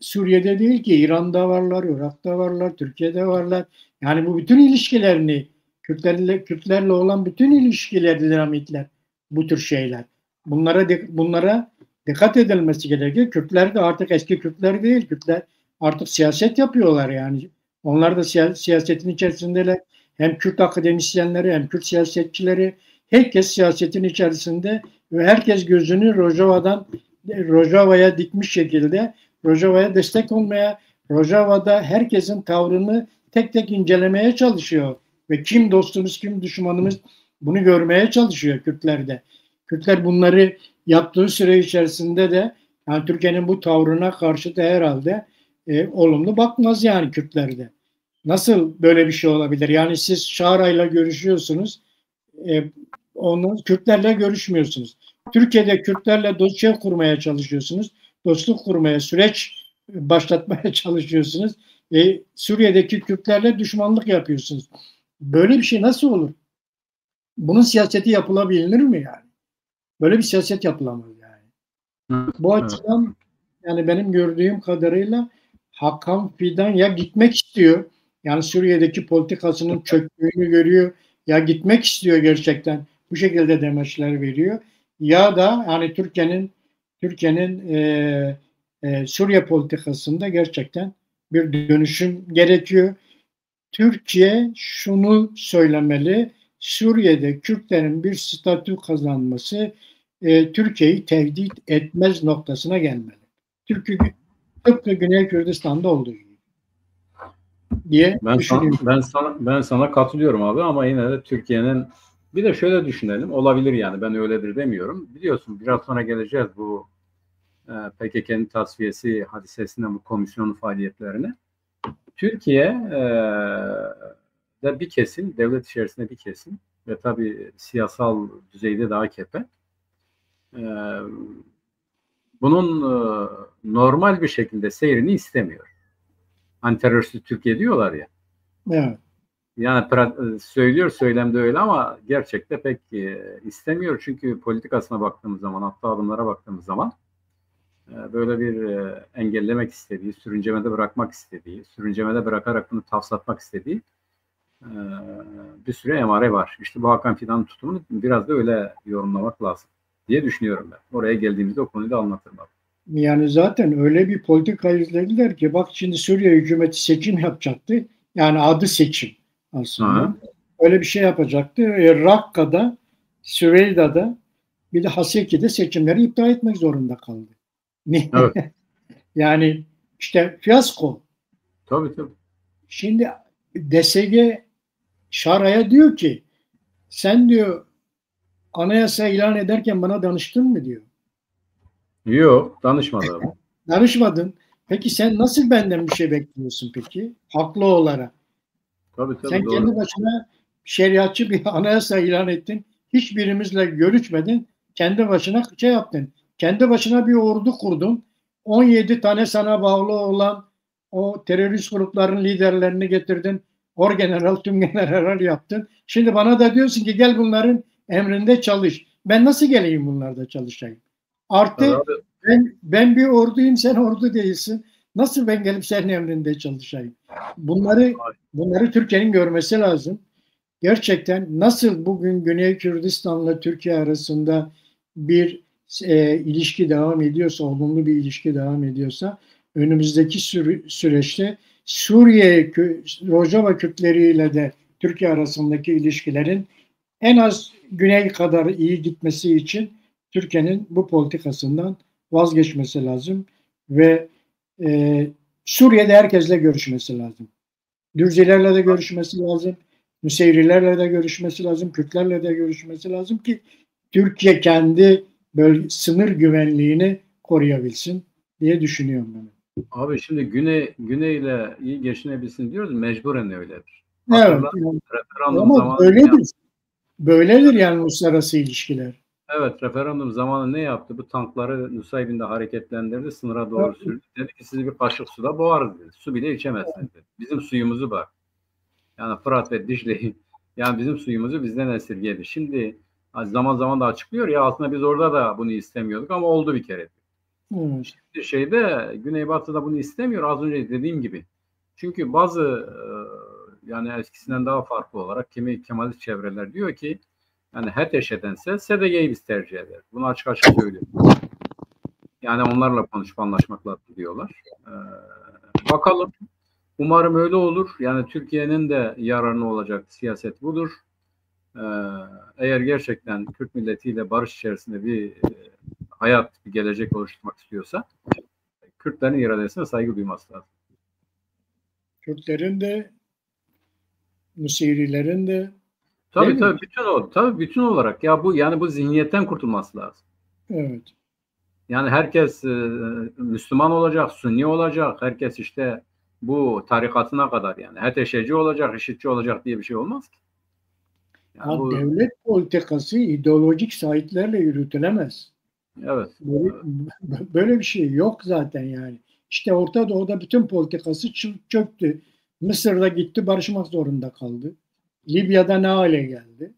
Suriye'de değil ki İran'da varlar, Irak'ta varlar, Türkiye'de varlar. Yani bu bütün ilişkilerini Kürtlerle olan bütün ilişkiler, dinamikler bu tür şeyler. Bunlara dikkat edilmesi gerekiyor. Kürtler de artık eski Kürtler değil. Kürtler artık siyaset yapıyorlar yani. Onlar da siyasetin içerisindeler. Hem Kürt akademisyenleri hem Kürt siyasetçileri herkes siyasetin içerisinde ve herkes gözünü Rojava'ya dikmiş şekilde Rojava'ya destek olmaya, Rojava'da herkesin tavrını tek tek incelemeye çalışıyor. Ve kim dostumuz, kim düşmanımız bunu görmeye çalışıyor Kürtlerde. Kürtler bunları yaptığı süre içerisinde de yani Türkiye'nin bu tavrına karşı da herhalde olumlu bakmaz yani Kürtlerde. Nasıl böyle bir şey olabilir? Yani siz Şara'yla görüşüyorsunuz, Kürtlerle görüşmüyorsunuz. Türkiye'de Kürtlerle dostluk kurmaya çalışıyorsunuz. Dostluk kurmaya, süreç başlatmaya çalışıyorsunuz. Suriye'deki Kürtlerle düşmanlık yapıyorsunuz. Böyle bir şey nasıl olur? Bunun siyaseti yapılabilir mi yani? Böyle bir siyaset yapılamaz yani. Bu açıdan yani benim gördüğüm kadarıyla Hakan Fidan ya gitmek istiyor, yani Suriye'deki politikasının çöktüğünü görüyor, ya gitmek istiyor gerçekten bu şekilde demeçler veriyor, ya da yani Türkiye'nin Suriye politikasında gerçekten bir dönüşüm gerekiyor. Türkiye şunu söylemeli, Suriye'de Kürtlerin bir statü kazanması Türkiye'yi tehdit etmez noktasına gelmeli. Tıpkı Güney Kürdistan'da olduğu gibi diye düşünüyorum. Ben sana katılıyorum abi ama yine de Türkiye'nin bir de şöyle düşünelim, olabilir yani, ben öyledir demiyorum. Biliyorsun biraz sonra geleceğiz bu PKK'nın tasfiyesi hadisesinden bu komisyonun faaliyetlerine. Türkiye de bir kesim, devlet içerisinde bir kesim ve tabii siyasal düzeyde daha AKP. Bunun normal bir şekilde seyrini istemiyor. Hani teröristik Türkiye diyorlar ya. Evet. Yani söylüyor, söylemde öyle ama gerçekte pek istemiyor. Çünkü politikasına baktığımız zaman, attığı adımlara baktığımız zaman böyle bir engellemek istediği, sürüncemede bırakmak istediği, sürüncemede bırakarak bunu tavsatmak istediği bir sürü emare var. İşte bu Hakan Fidan'ın tutumunu biraz da öyle yorumlamak lazım diye düşünüyorum ben. Oraya geldiğimizde o konuyu da anlatırım abi. Yani zaten öyle bir politika izlediler ki bak şimdi Suriye hükümeti seçim yapacaktı. Yani adı seçim aslında. Aha. Öyle bir şey yapacaktı. Rakka'da, Süveyda'da bir de Haseki'de seçimleri iptal etmek zorunda kaldı. Evet. Yani işte fiyasko. Tabii. Şimdi DSG Şara'ya diyor ki sen diyor anayasa ilan ederken bana danıştın mı diyor. Yok, danışmadım. Danışmadın. Peki sen nasıl benden bir şey bekliyorsun peki? Haklı olarak. Tabii tabii Sen doğru. kendi başına şeriatçı bir anayasa ilan ettin. Hiçbirimizle görüşmedin. Kendi başına şey yaptın. Kendi başına bir ordu kurdun. 17 tane sana bağlı olan o terörist grupların liderlerini getirdin. Orgeneral, tümgeneral yaptın. Şimdi bana da diyorsun ki gel bunların emrinde çalış. Ben nasıl geleyim bunlarda çalışayım? Tabii Artı abi. ben bir orduyum, sen ordu değilsin. Nasıl ben gelip senin emrinde çalışayım? Bunları Türkiye'nin görmesi lazım. Gerçekten nasıl bugün Güney Kürdistan'la Türkiye arasında bir ilişki devam ediyorsa, olumlu bir ilişki devam ediyorsa, önümüzdeki süreçte Suriye Rojava Kürtleriyle de Türkiye arasındaki ilişkilerin en az Güney kadar iyi gitmesi için Türkiye'nin bu politikasından vazgeçmesi lazım ve Suriye'de herkesle görüşmesi lazım. Dürzilerle de görüşmesi lazım. Nusayrilerle de görüşmesi lazım. Kürtlerle de görüşmesi lazım ki Türkiye kendi sınır güvenliğini koruyabilsin diye düşünüyorum ben. Abi şimdi Güney'le iyi geçinebilsin diyoruz. Mecburen öyledir. Evet. Hatırla, referandum Ama zamanı böyledir. Böyledir yani uluslararası ilişkiler. evet, referandum zamanı ne yaptı? Bu tankları Nusaybin'de hareketlendirdi, sınıra doğru Evet. sürdü. Dedi ki sizi bir kaşık suda boğarız dedi. Su bile içemezsiniz dedi. Bizim suyumuzu bak. Yani Fırat ve Dicle'yi yani bizim suyumuzu bizden esirgedi. Şimdi zaman zaman da açıklıyor ya aslında biz orada da bunu istemiyorduk ama oldu bir kere. Evet. Şimdi Güneybatı'da bunu istemiyor az önce dediğim gibi. Çünkü bazı yani eskisinden daha farklı olarak Kemalist çevreler diyor ki yani HTŞ'dense SDG'yi biz tercih ederiz. Bunu açık açık söylüyor. Yani onlarla konuşup anlaşmak lazım diyorlar. Bakalım. Umarım öyle olur. Yani Türkiye'nin de yararına olacak siyaset budur. Eğer gerçekten Kürt milletiyle barış içerisinde bir hayat, bir gelecek oluşturmak istiyorsa Kürtlerin iradesine saygı duyması lazım. Kürtlerin de Nusayrilerin de değil Tabii mi? tabii bütün olarak ya bu zihniyetten kurtulması lazım. Evet. Yani herkes Müslüman olacak, Sünni olacak, herkes işte bu tarikatına kadar yani HTŞ'ci olacak, IŞİD'ci olacak diye bir şey olmaz ki. Yani bu Devlet politikası ideolojik sahiplerle yürütülemez. evet. Böyle bir şey yok zaten yani. İşte Orta Doğu'da bütün politikası çöktü. Mısır'da gitti barışmak zorunda kaldı. Libya'da ne hale geldi?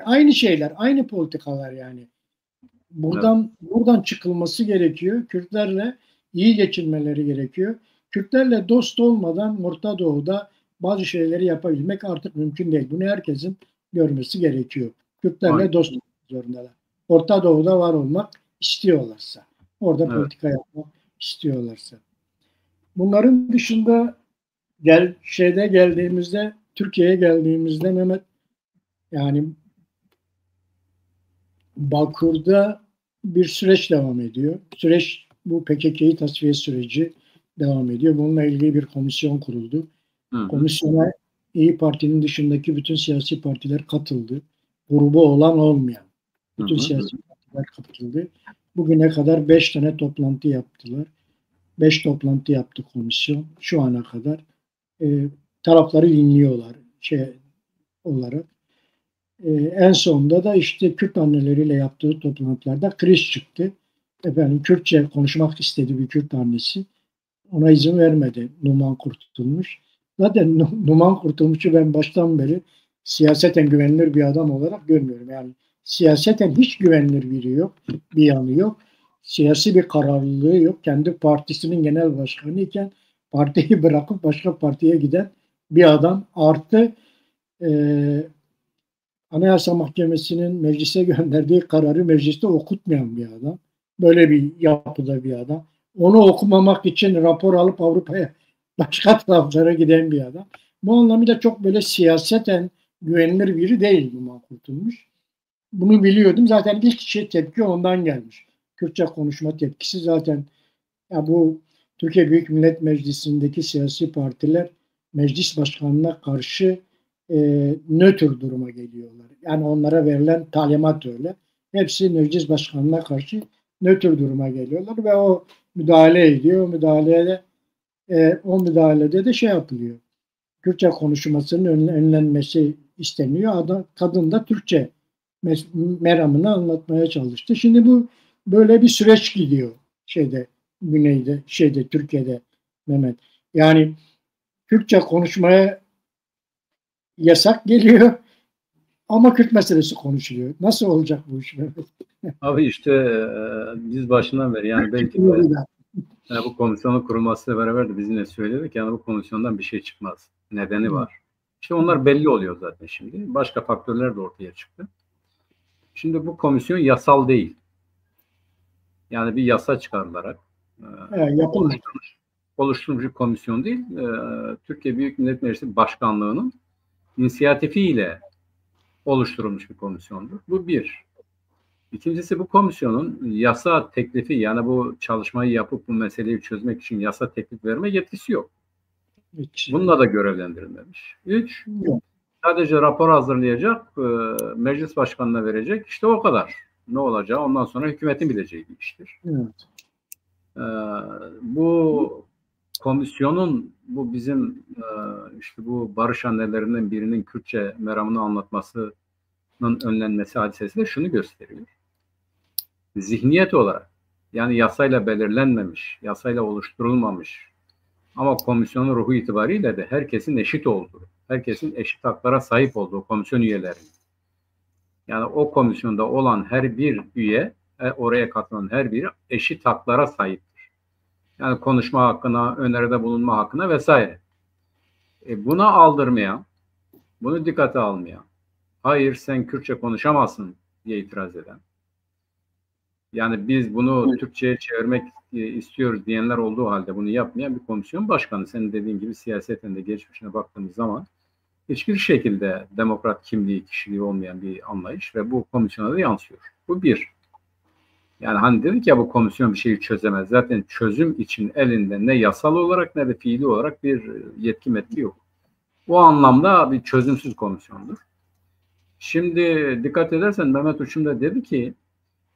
Aynı şeyler, aynı politikalar yani. Evet. Buradan çıkılması gerekiyor. Kürtlerle iyi geçinmeleri gerekiyor. Kürtlerle dost olmadan Orta Doğu'da bazı şeyleri yapabilmek artık mümkün değil. Bunu herkesin görmesi gerekiyor. Aynen. Kürtlerle dost olmak zorundalar. Orta Doğu'da var olmak istiyorlarsa. Orada Evet. politika yapmak istiyorlarsa. Bunların dışında Türkiye'ye geldiğimizde Mehmet, yani Bakur'da bir süreç devam ediyor. Bu PKK'yı tasfiye süreci devam ediyor. Bununla ilgili bir komisyon kuruldu. Hı-hı. Komisyona İyi Parti'nin dışındaki bütün siyasi partiler katıldı. Grubu olan olmayan bütün siyasi partiler katıldı. Bugüne kadar 5 tane toplantı yaptılar. 5 toplantı yaptı komisyon şu ana kadar. Tarafları dinliyorlar olarak. En sonunda da işte Kürt anneleriyle yaptığı toplantılarda kriz çıktı. Kürtçe konuşmak istedi bir Kürt annesi. Ona izin vermedi Numan Kurtulmuş. Zaten Numan Kurtulmuş'u ben baştan beri siyaseten güvenilir bir adam olarak görmüyorum. Yani siyaseten hiç güvenilir biri yok, bir yanı yok. Siyasi bir kararlılığı yok. Kendi partisinin genel başkanı iken partiyi bırakıp başka partiye giden bir adam. Artı Anayasa Mahkemesi'nin meclise gönderdiği kararı mecliste okutmayan bir adam. Böyle bir yapıda bir adam. Onu okumamak için rapor alıp Avrupa'ya başka taraflara giden bir adam. Bu anlamıyla çok böyle siyaseten güvenilir biri değil Numan Kurtulmuş. Bunu biliyordum. Zaten ilk tepki ondan gelmiş. Kürtçe konuşma tepkisi zaten ya bu Türkiye Büyük Millet Meclisi'ndeki siyasi partiler meclis başkanına karşı nötr duruma geliyorlar. Yani onlara verilen talimat öyle. Hepsi meclis başkanına karşı nötr duruma geliyorlar ve o müdahale ediyor. O müdahalede de şey yapılıyor. Kürtçe konuşmasının önlenmesi isteniyor. Kadın da Türkçe meramını anlatmaya çalıştı. Şimdi bu böyle bir süreç gidiyor Türkiye'de Mehmet. Yani Kürtçe konuşmaya yasak geliyor ama Kürt meselesi konuşuluyor. Nasıl olacak bu iş Mehmet? Abi işte biz başından beri yani belki de bu komisyonun kurulmasıyla beraber de biz yine söyledik yani bu komisyondan bir şey çıkmaz. Nedeni var. İşte onlar belli oluyor zaten şimdi. Başka faktörler de ortaya çıktı. Şimdi bu komisyon yasal değil. Yani bir yasa çıkarılarak oluşturulmuş bir komisyon değil. Türkiye Büyük Millet Meclisi Başkanlığı'nın inisiyatifiyle oluşturulmuş bir komisyondur. Bu bir. İkincisi bu komisyonun yasa teklifi yani bu çalışmayı yapıp bu meseleyi çözmek için yasa teklif verme yetkisi yok. Bununla da görevlendirilmemiş. 3. Sadece rapor hazırlayacak, meclis başkanına verecek. İşte o kadar. Ne olacağı ondan sonra hükümetin bileceği bir iştir. Evet. Bu komisyonun bu bizim işte bu barış annelerinden birinin Kürtçe meramını anlatmasının önlenmesi hadisesi de şunu gösteriyor. Zihniyet olarak yani yasayla belirlenmemiş, yasayla oluşturulmamış ama komisyonun ruhu itibariyle de herkesin eşit olduğu, herkesin eşit haklara sahip olduğu komisyon üyelerinin. Yani o komisyonda olan her bir üye, oraya katılan her biri eşit haklara sahiptir. Yani konuşma hakkına, öneride bulunma hakkına vesaire. Buna aldırmayan, bunu dikkate almayan, hayır sen Kürtçe konuşamazsın diye itiraz eden, yani biz bunu Türkçe'ye çevirmek istiyoruz diyenler olduğu halde bunu yapmayan bir komisyon başkanı. Senin dediğin gibi siyaseten de geçmişine baktığımız zaman hiçbir şekilde demokrat kimliği, kişiliği olmayan bir anlayış ve bu komisyona da yansıyor. Bu bir. Yani hani dedik ya bu komisyon bir şeyi çözemez. Zaten çözüm için elinde ne yasal olarak ne de fiili olarak bir yetki metki yok. Bu anlamda bir çözümsüz komisyondur. Şimdi dikkat edersen Mehmet Uçum da dedi ki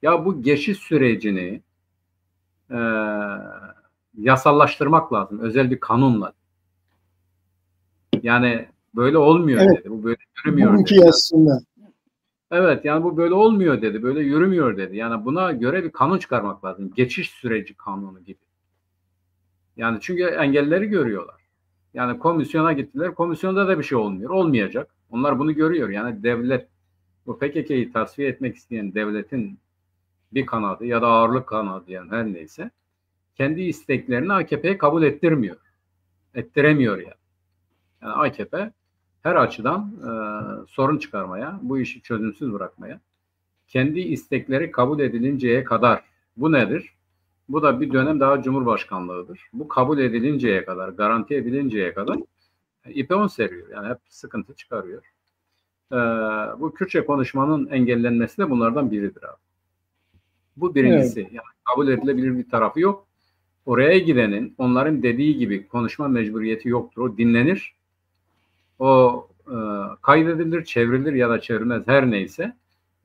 ya bu geçiş sürecini yasallaştırmak lazım. Özel bir kanunla. Yani böyle olmuyor evet, dedi. Bu böyle yürümüyor dedi. Aslında. Evet yani bu böyle olmuyor dedi. Böyle yürümüyor dedi. Yani buna göre bir kanun çıkarmak lazım. Geçiş süreci kanunu gibi. Yani çünkü engelleri görüyorlar. Yani komisyona gittiler. Komisyonda da bir şey olmuyor. Olmayacak. Onlar bunu görüyor. Yani devlet bu PKK'yı tasfiye etmek isteyen devletin bir kanadı ya da ağırlık kanadı yani her neyse kendi isteklerini AKP'ye kabul ettirmiyor. Ettiremiyor yani. Yani AKP her açıdan sorun çıkarmaya, bu işi çözümsüz bırakmaya, kendi istekleri kabul edilinceye kadar bu nedir? Bu da bir dönem daha Cumhurbaşkanlığıdır. Bu kabul edilinceye kadar, garanti edilinceye kadar ipe on seriyor. Yani hep sıkıntı çıkarıyor. Bu Kürtçe konuşmanın engellenmesi de bunlardan biridir abi. Bu birincisi. Evet. Yani kabul edilebilir bir tarafı yok. Oraya gidenin onların dediği gibi konuşma mecburiyeti yoktur. O dinlenir. O kaydedilir, çevrilir ya da çevrilmez her neyse.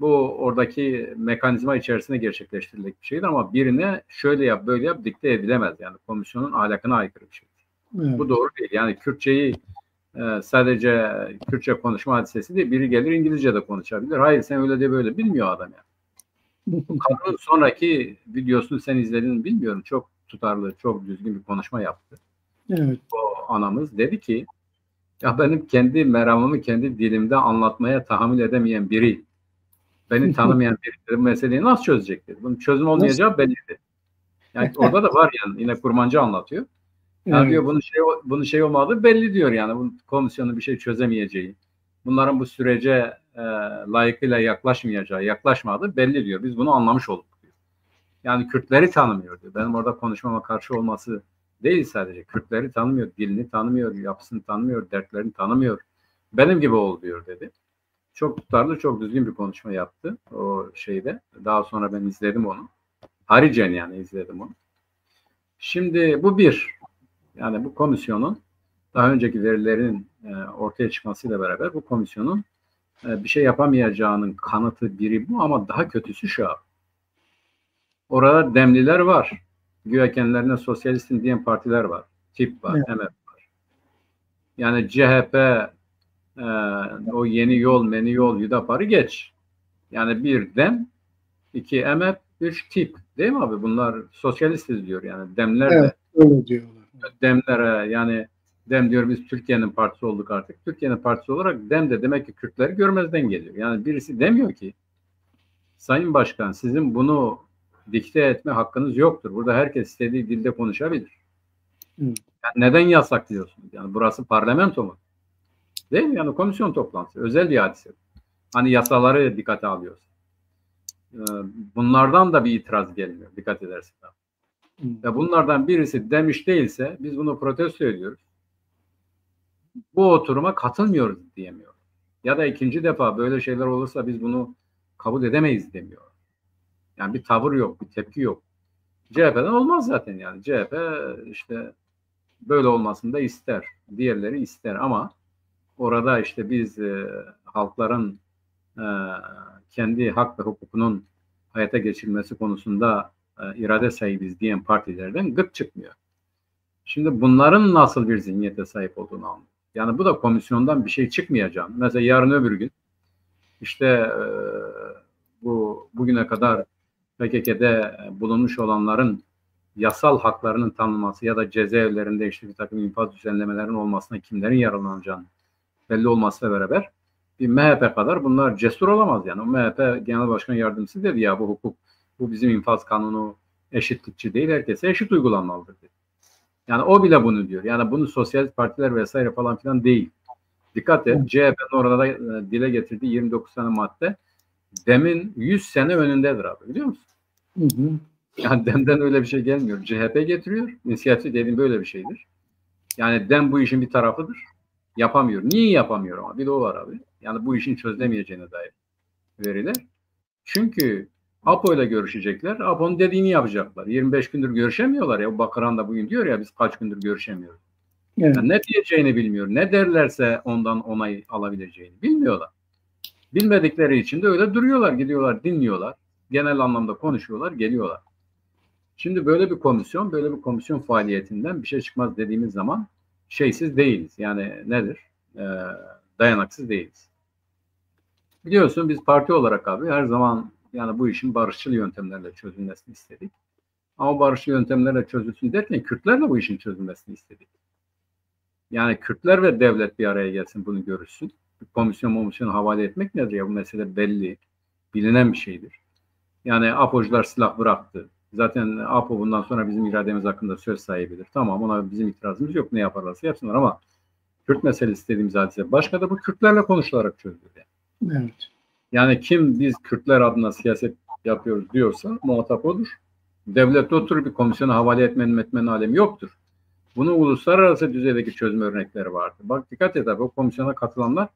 Bu oradaki mekanizma içerisinde gerçekleştirilecek bir şeydir ama birine şöyle yap, böyle yap dikte edilemez. Yani komisyonun ahlakına aykırı bir şeydir. Evet. Bu doğru değil. Yani Kürtçeyi sadece Kürtçe konuşma hadisesi değil. Biri gelir İngilizce de konuşabilir. Hayır sen öyle de böyle bilmiyor adam yani. Kadının sonraki videosunu sen izledin bilmiyorum. Çok tutarlı, çok düzgün bir konuşma yaptı. Evet. O anamız dedi ki ya benim kendi meramımı kendi dilimde anlatmaya tahammül edemeyen biri, beni tanımayan biri bu meseleyi nasıl çözecek dedi. Bunun çözüm olmayacağı belliydi. Yani orada da var yani yine kurmancı anlatıyor. Yani evet. Diyor bunun şey olmadığı belli diyor yani bu komisyonun bir şey çözemeyeceği. Bunların bu sürece layıkıyla yaklaşmadığı belli diyor. Biz bunu anlamış olduk diyor. Yani Kürtleri tanımıyor diyor. Benim orada konuşmama karşı olması değil sadece. Kürtleri tanımıyor, dilini tanımıyor, yapısını tanımıyor, dertlerini tanımıyor. Benim gibi ol diyor dedi. Çok tutarlı, çok düzgün bir konuşma yaptı o şeyde. Daha sonra ben izledim onu. Haricen yani izledim onu. Şimdi bu bir. Yani bu komisyonun daha önceki verilerin ortaya çıkmasıyla beraber bu komisyonun bir şey yapamayacağının kanıtı biri bu, ama daha kötüsü şu abi. Orada demliler var. Güya kendilerine sosyalistin diyen partiler var. Tip var, MF var. Yani CHP, o yeni yol, meni yol, Hüdapar'ı geç. Yani bir dem, iki MF, üç tip. Değil mi abi? Bunlar sosyalistiz diyor yani. Demler de. Evet, öyle diyorlar. Demlere, yani dem diyor biz Türkiye'nin partisi olduk artık. Türkiye'nin partisi olarak dem de demek ki Kürtleri görmezden geliyor. Yani birisi demiyor ki Sayın Başkan, sizin bunu dikte etme hakkınız yoktur. Burada herkes istediği dilde konuşabilir. Yani neden yasaklıyorsunuz? Yani burası parlamento mu? Değil mi? Yani komisyon toplantısı. Özel bir hadise. Hani yasaları dikkate alıyoruz. Bunlardan da bir itiraz gelmiyor. Dikkat edersin. Ve bunlardan birisi demiş değilse biz bunu protesto ediyoruz. Bu oturuma katılmıyoruz diyemiyor. Ya da ikinci defa böyle şeyler olursa biz bunu kabul edemeyiz demiyor. Yani bir tavır yok, bir tepki yok. CHP'den olmaz zaten yani. CHP işte böyle olmasını da ister. Diğerleri ister ama orada işte biz halkların kendi hak ve hukukunun hayata geçirilmesi konusunda irade sahibiz diyen partilerden gık çıkmıyor. Şimdi bunların nasıl bir zihniyete sahip olduğunu anlıyor. Yani bu da komisyondan bir şey çıkmayacağını. Mesela yarın öbür gün işte bugüne kadar PKK'de bulunmuş olanların yasal haklarının tanınması ya da cezaevlerinde işte bir takım infaz düzenlemelerinin olmasına kimlerin yararlanacağını belli olmasıyla beraber bir MHP kadar bunlar cesur olamaz yani. O MHP Genel Başkan Yardımcısı dedi ya bu hukuk, bu bizim infaz kanunu eşitlikçi değil, herkese eşit uygulanmalıdır dedi. Yani o bile bunu diyor. Yani bunu sosyalist partiler vesaire falan filan değil. Dikkat et, CHP'nin orada dile getirdiği 29 tane madde demin 100 sene önündedir abi, biliyor musun? Hı hı. Yani DEM'den öyle bir şey gelmiyor. CHP getiriyor. İnisiyatif dediğim böyle bir şeydir. Yani DEM bu işin bir tarafıdır. Yapamıyor. Niye yapamıyor ama? Bir de o var abi. Yani bu işin çözülemeyeceğine dair veriler. Çünkü APO ile görüşecekler. APO'nun dediğini yapacaklar. 25 gündür görüşemiyorlar ya. Bakan da bugün diyor ya biz kaç gündür görüşemiyoruz. Evet. Yani ne diyeceğini bilmiyor. Ne derlerse ondan onay alabileceğini bilmiyorlar. Bilmedikleri için de öyle duruyorlar, gidiyorlar, dinliyorlar. Genel anlamda konuşuyorlar, geliyorlar. Şimdi böyle bir komisyon faaliyetinden bir şey çıkmaz dediğimiz zaman şeysiz değiliz. Yani nedir? Dayanaksız değiliz. Biliyorsun biz parti olarak abi her zaman yani bu işin barışçıl yöntemlerle çözülmesini istedik. Ama barışçıl yöntemlerle çözülsün derken Kürtlerle bu işin çözülmesini istedik. Yani Kürtler ve devlet bir araya gelsin, bunu görüşsün. Komisyonu havale etmek nedir ya? Bu mesele belli, bilinen bir şeydir. Yani APO'cular silah bıraktı. Zaten APO bundan sonra bizim irademiz hakkında söz sahibidir. Tamam, ona bizim itirazımız yok. Ne yaparlarsa yapsınlar ama Kürt meselesi dediğimiz hadise başka da bu Kürtlerle konuşularak çözülür. Yani. Evet. Yani kim biz Kürtler adına siyaset yapıyoruz diyorsa muhatap odur. Devlet oturup bir komisyona havale etmenin alemi yoktur. Bunun uluslararası düzeydeki çözüm örnekleri vardır. Bak dikkat et abi, o komisyona katılanlar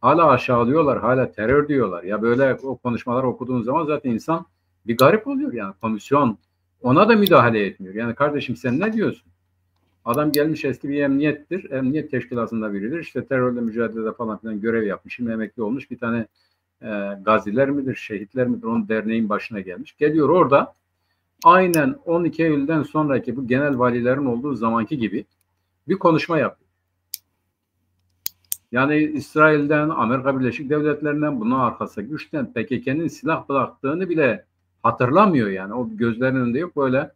hala aşağılıyorlar, hala terör diyorlar. Ya böyle o konuşmalar okuduğun zaman zaten insan bir garip oluyor yani. Komisyon ona da müdahale etmiyor. Yani kardeşim sen ne diyorsun? Adam gelmiş eski bir emniyettir. Emniyet teşkilatında biridir. İşte terörle mücadelede falan filan görev yapmış. Şimdi emekli olmuş bir tane gaziler midir, şehitler midir? Onun derneğin başına gelmiş. Geliyor orada aynen 12 Eylül'den sonraki bu genel valilerin olduğu zamanki gibi bir konuşma yapıyor. Yani İsrail'den, Amerika Birleşik Devletleri'nden, bunun arkası güçten PKK'nın silah bıraktığını bile hatırlamıyor yani. O gözlerinin önünde yok, böyle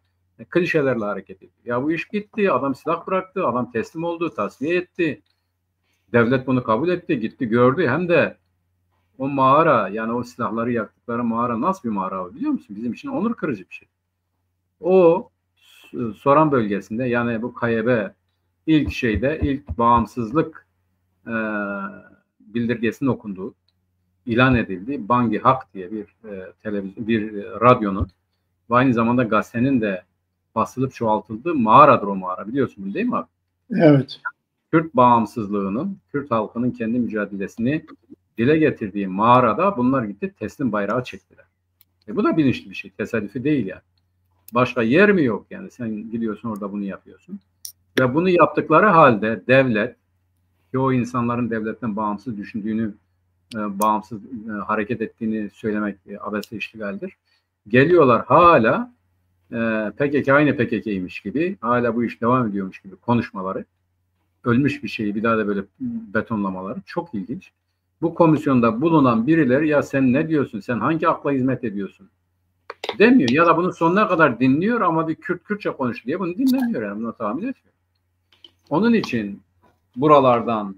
klişelerle hareket ediyor. Ya bu iş bitti, adam silah bıraktı, adam teslim oldu, tasfiye etti. Devlet bunu kabul etti, gitti gördü. Hem de o mağara, yani o silahları yaktıkları mağara nasıl bir mağara biliyor musun? Bizim için onur kırıcı bir şey. O Soran bölgesinde, yani bu KYB ilk bağımsızlık bildirgesinin okunduğu, ilan edildiği Bangi Hak diye bir radyonun ve aynı zamanda gazetenin de basılıp çoğaltıldığı mağaradır o mağara. Biliyorsun değil mi abi? Evet. Kürt bağımsızlığının, Kürt halkının kendi mücadelesini dile getirdiği mağarada bunlar gitti teslim bayrağı çektiler. Bu da bilinçli bir şey. Tesadüfi değil yani. Başka yer mi yok yani? Sen gidiyorsun orada bunu yapıyorsun. Ve bunu yaptıkları halde devlet, ki o insanların devletten bağımsız düşündüğünü, bağımsız hareket ettiğini söylemek abese iştigaldir. Geliyorlar hala PKK aynı PKK'ymiş gibi, hala bu iş devam ediyormuş gibi konuşmaları, ölmüş bir şeyi bir daha da böyle betonlamaları çok ilginç. Bu komisyonda bulunan birileri ya sen ne diyorsun, sen hangi akla hizmet ediyorsun demiyor. Ya da bunu sonuna kadar dinliyor ama bir Kürtçe konuş diye bunu dinlemiyor. Yani buna tahammül etmiyor. Onun için buralardan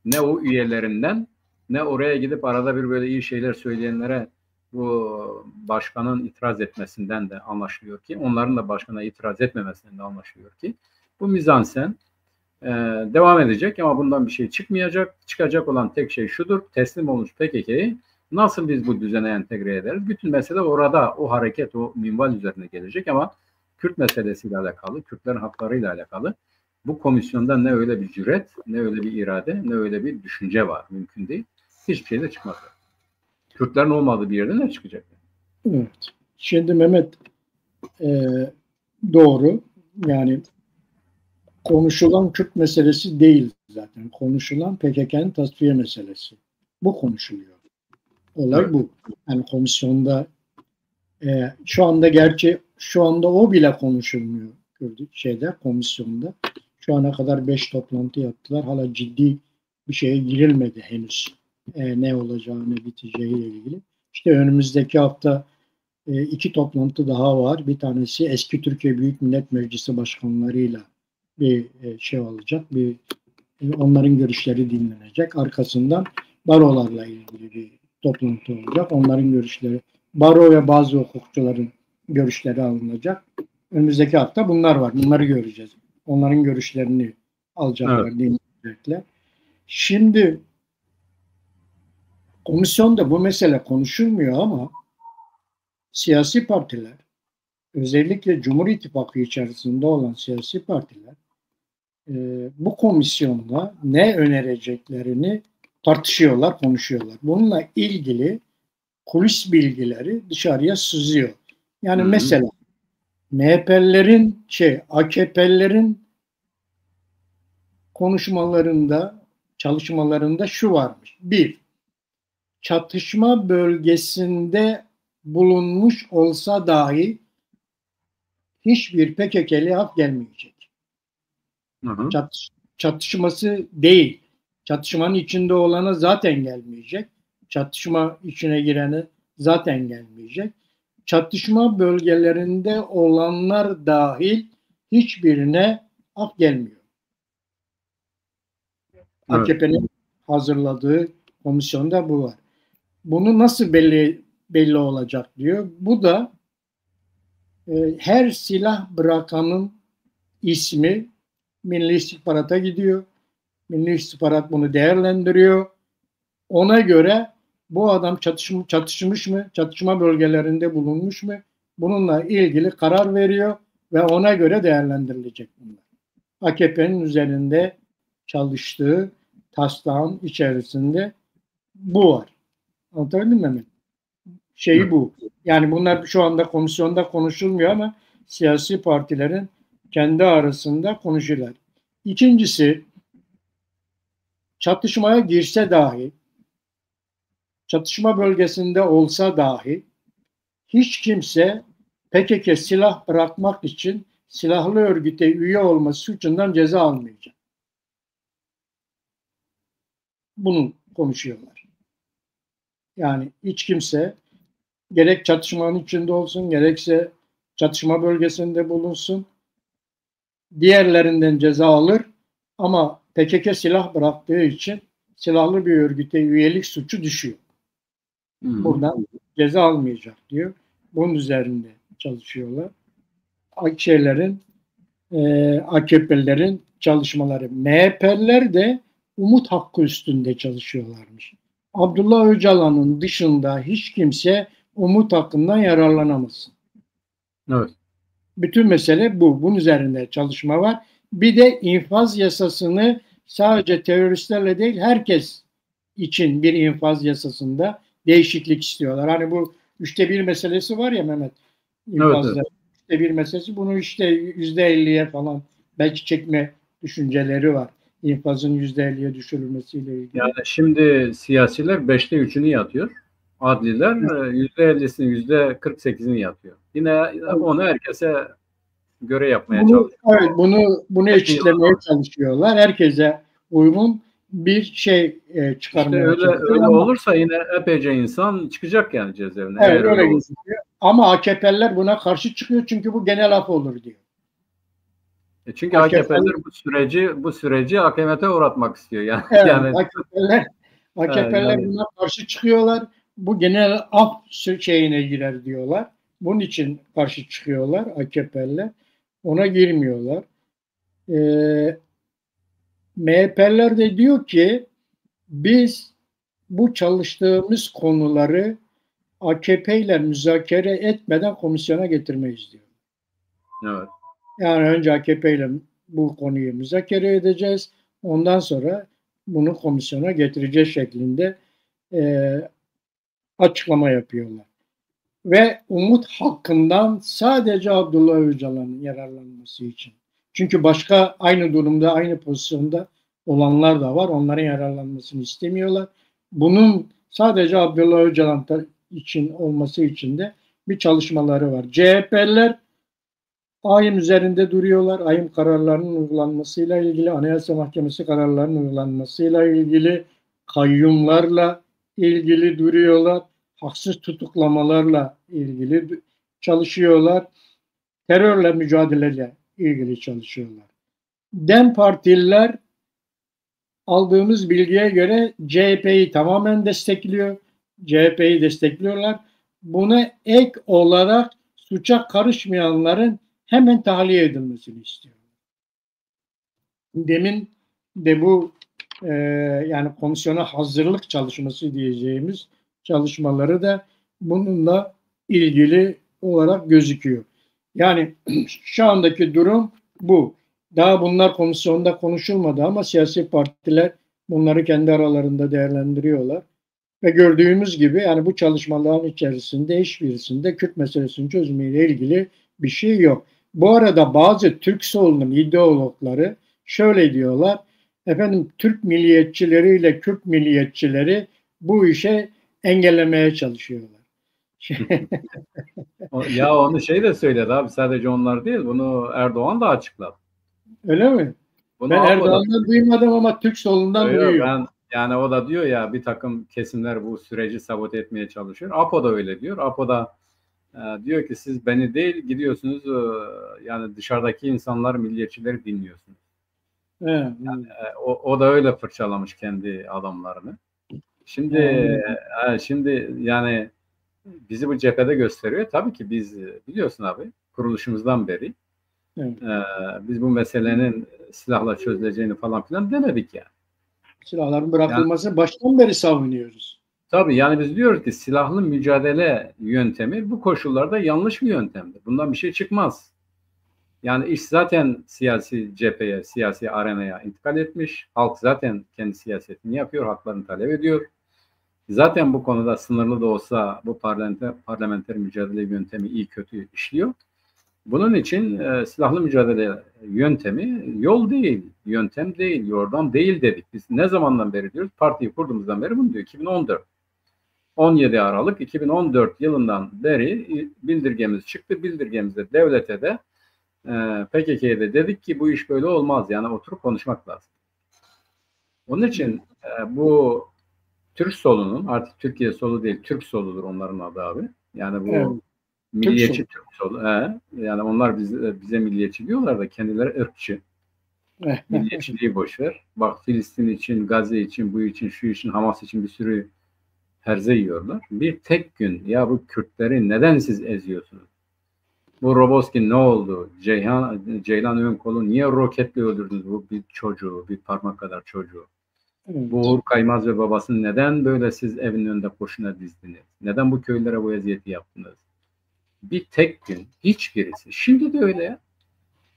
ne o üyelerinden ne oraya gidip arada bir böyle iyi şeyler söyleyenlere bu başkanın itiraz etmesinden de anlaşılıyor ki, onların da başkana itiraz etmemesinden de anlaşılıyor ki bu mizansen devam edecek ama bundan bir şey çıkmayacak. Çıkacak olan tek şey şudur: teslim olmuş PKK'yı nasıl biz bu düzene entegre ederiz? Bütün mesele orada, o hareket, o minval üzerine gelecek ama Kürt meselesiyle alakalı, Kürtlerin haklarıyla alakalı bu komisyonda ne öyle bir cüret, ne öyle bir irade, ne öyle bir düşünce var. Mümkün değil. Hiçbir şey de çıkmaz. Kürtlerin olmadığı bir yerde ne çıkacak? Evet. Şimdi Mehmet doğru. Yani konuşulan Kürt meselesi değil zaten. Konuşulan PKK'nın tasfiye meselesi. Bu konuşuluyor. Olay evet. Bu. Yani komisyonda şu anda gerçi şu anda o bile konuşulmuyor komisyonda. Şu ana kadar 5 toplantı yaptılar. Hala ciddi bir şeye girilmedi henüz. Ne olacağı, ne biteceğiyle ilgili. İşte önümüzdeki hafta 2 toplantı daha var. Bir tanesi eski Türkiye Büyük Millet Meclisi başkanlarıyla bir şey olacak. Onların görüşleri dinlenecek. Arkasından barolarla ilgili bir toplantı olacak. Onların görüşleri, baro ve bazı hukukçuların görüşleri alınacak. Önümüzdeki hafta bunlar var. Bunları göreceğiz. Onların görüşlerini alacaklar, evet. Dinleyecekler. Şimdi komisyonda bu mesele konuşulmuyor ama siyasi partiler, özellikle Cumhur İttifakı içerisinde olan siyasi partiler bu komisyonda ne önereceklerini tartışıyorlar, konuşuyorlar. Bununla ilgili kulis bilgileri dışarıya sızıyor. Yani mesela MHP'lerin AKP'lerin konuşmalarında, çalışmalarında şu varmış. 1. Çatışma bölgesinde bulunmuş olsa dahi hiçbir PKK'li hak gelmeyecek. Çatışması değil. Çatışmanın içinde olana zaten gelmeyecek. Çatışma içine girene zaten gelmeyecek. Çatışma bölgelerinde olanlar dahil hiçbirine hak gelmiyor. Evet. AKP'nin hazırladığı komisyonda bu var. Bunu nasıl belli olacak diyor. Bu da her silah bırakanın ismi Milli İstihbarat'a gidiyor. Milli İstihbarat bunu değerlendiriyor. Ona göre bu adam çatışmış mı? Çatışma bölgelerinde bulunmuş mu? Bununla ilgili karar veriyor ve ona göre değerlendirilecek bunlar. AKP'nin üzerinde çalıştığı taslağın içerisinde bu var. Anlatabildim mi Mehmet? Bu. Yani bunlar şu anda komisyonda konuşulmuyor ama siyasi partilerin kendi arasında konuşuyorlar. İkincisi, çatışmaya girse dahi, çatışma bölgesinde olsa dahi hiç kimse PKK silah bırakmak için silahlı örgüte üye olması suçundan ceza almayacak. Bunu konuşuyorlar. Yani hiç kimse gerek çatışmanın içinde olsun, gerekse çatışma bölgesinde bulunsun, diğerlerinden ceza alır ama PKK silah bıraktığı için silahlı bir örgüte üyelik suçu düşüyor. Buradan ceza almayacak diyor. Bunun üzerinde çalışıyorlar. AKP'lerin çalışmaları. MHP'liler de umut hakkı üstünde çalışıyorlarmış. Abdullah Öcalan'ın dışında hiç kimse umut hakkından yararlanamasın. Evet. Bütün mesele bu. Bunun üzerinde çalışma var. Bir de infaz yasasını sadece teröristlerle değil herkes için bir infaz yasasında değişiklik istiyorlar. Hani bu 1/3 meselesi var ya Mehmet. İnfazda. Evet. 1/3 meselesi. Bunu işte %50'ye falan belki çekme düşünceleri var. İnfazın %50'ye düşürülmesiyle ilgili. Yani şimdi siyasiler 5'te 3'ünü yatıyor. Adliler %50'sini, %48'ini yatıyor. Yine onu herkese göre yapmaya çalışıyor. Evet, bunu eşitlemeye çalışıyorlar. Herkese uygun bir şey çıkarmaya İşte çalışıyor. öyle olursa yine epeyce insan çıkacak yani cezaevine. Evet, Eğer öyle olursa. gözüküyor. Ama AKP'liler buna karşı çıkıyor çünkü bu genel af olur diyor. Çünkü AKP'liler bu süreci akemete uğratmak istiyor yani. Evet, yani AKP'liler buna karşı çıkıyorlar. Bu genel af şeyine girer diyorlar. Bunun için karşı çıkıyorlar AKP'liler. Ona girmiyorlar. MHP'liler de diyor ki biz bu çalıştığımız konuları AKP ile müzakere etmeden komisyona getirmeyiz diyor. Evet. Yani önce AKP ile bu konuyu müzakere edeceğiz. Ondan sonra bunu komisyona getireceğiz şeklinde açıklama yapıyorlar. Ve umut hakkından sadece Abdullah Öcalan'ın yararlanması için. Çünkü başka aynı durumda, aynı pozisyonda olanlar da var. Onların yararlanmasını istemiyorlar. Bunun sadece Abdullah Öcalan için olması için de bir çalışmaları var. CHP'liler AYM üzerinde duruyorlar. AYM kararlarının uygulanmasıyla ilgili, Anayasa Mahkemesi kararlarının uygulanmasıyla ilgili, kayyumlarla ilgili duruyorlar. Haksız tutuklamalarla ilgili çalışıyorlar. Terörle mücadeleyle ilgili çalışıyorlar. DEM partililer aldığımız bilgiye göre CHP'yi tamamen destekliyor. CHP'yi destekliyorlar. Buna ek olarak suça karışmayanların hemen tahliye edilmesini istiyor. Demin de bu yani komisyona hazırlık çalışması diyeceğimiz çalışmaları da bununla ilgili olarak gözüküyor. Yani şu andaki durum bu. Daha bunlar komisyonda konuşulmadı ama siyasi partiler bunları kendi aralarında değerlendiriyorlar. Ve gördüğümüz gibi yani bu çalışmaların içerisinde hiçbirisinde Kürt meselesinin çözümüyle ilgili bir şey yok. Bu arada bazı Türk solunun ideologları şöyle diyorlar. Efendim Türk milliyetçileriyle Kürt milliyetçileri bu işe engellemeye çalışıyorlar. Ya onu şey de söyledi abi, sadece onlar değil, bunu Erdoğan da açıkladı. Öyle mi? Bunu Ben Erdoğan'dan duymadım ama Türk solundan duyuyorum. Yani o da diyor ya, bir takım kesimler bu süreci sabote etmeye çalışıyor. APO da öyle diyor. APO da diyor ki siz beni değil gidiyorsunuz yani dışarıdaki insanlar, milliyetçileri dinliyorsunuz. Evet. Yani, o da öyle fırçalamış kendi adamlarını. Şimdi yani bizi bu cephede gösteriyor. Tabii ki biz biliyorsun abi, kuruluşumuzdan beri Evet. biz bu meselenin silahla çözüleceğini falan filan demedik yani. Silahların bırakılması baştan beri savunuyoruz. Tabii yani biz diyoruz ki silahlı mücadele yöntemi bu koşullarda yanlış bir yöntemdir. Bundan bir şey çıkmaz. Yani iş zaten siyasi cepheye, siyasi arenaya intikal etmiş. Halk zaten kendi siyasetini yapıyor, haklarını talep ediyor. Zaten bu konuda sınırlı da olsa bu parlamenter mücadele yöntemi iyi kötü işliyor. Bunun için silahlı mücadele yöntemi yol değil, yöntem değil, yordam değil dedik. Biz ne zamandan beri diyoruz? Partiyi kurduğumuzdan beri bunu diyor. 2014. 17 Aralık 2014 yılından beri bildirgemiz çıktı. Bildirgemizde devlete de PKK'ya da dedik ki bu iş böyle olmaz. Yani oturup konuşmak lazım. Onun için bu Türk solunun, artık Türkiye solu değil, Türk soludur onların adı abi. Yani bu milliyetçi Türk solu. Yani onlar bize milliyetçi diyorlar da kendileri ırkçı. Milliyetçiliği boşver. Bak Filistin için, Gazze için, bu için, şu için, Hamas için bir sürü herze yiyorlar. Bir tek gün ya bu Kürtleri neden siz eziyorsunuz? Bu Roboski ne oldu? Ceylan Önkol'u niye roketle öldürdünüz? Bu bir çocuğu, bir parmak kadar çocuğu. Evet. Bu Uğur Kaymaz ve babasını neden böyle siz evin önünde koşuna dizdiniz? Neden bu köylere bu eziyeti yaptınız? Bir tek gün hiçbirisi. Şimdi de öyle ya.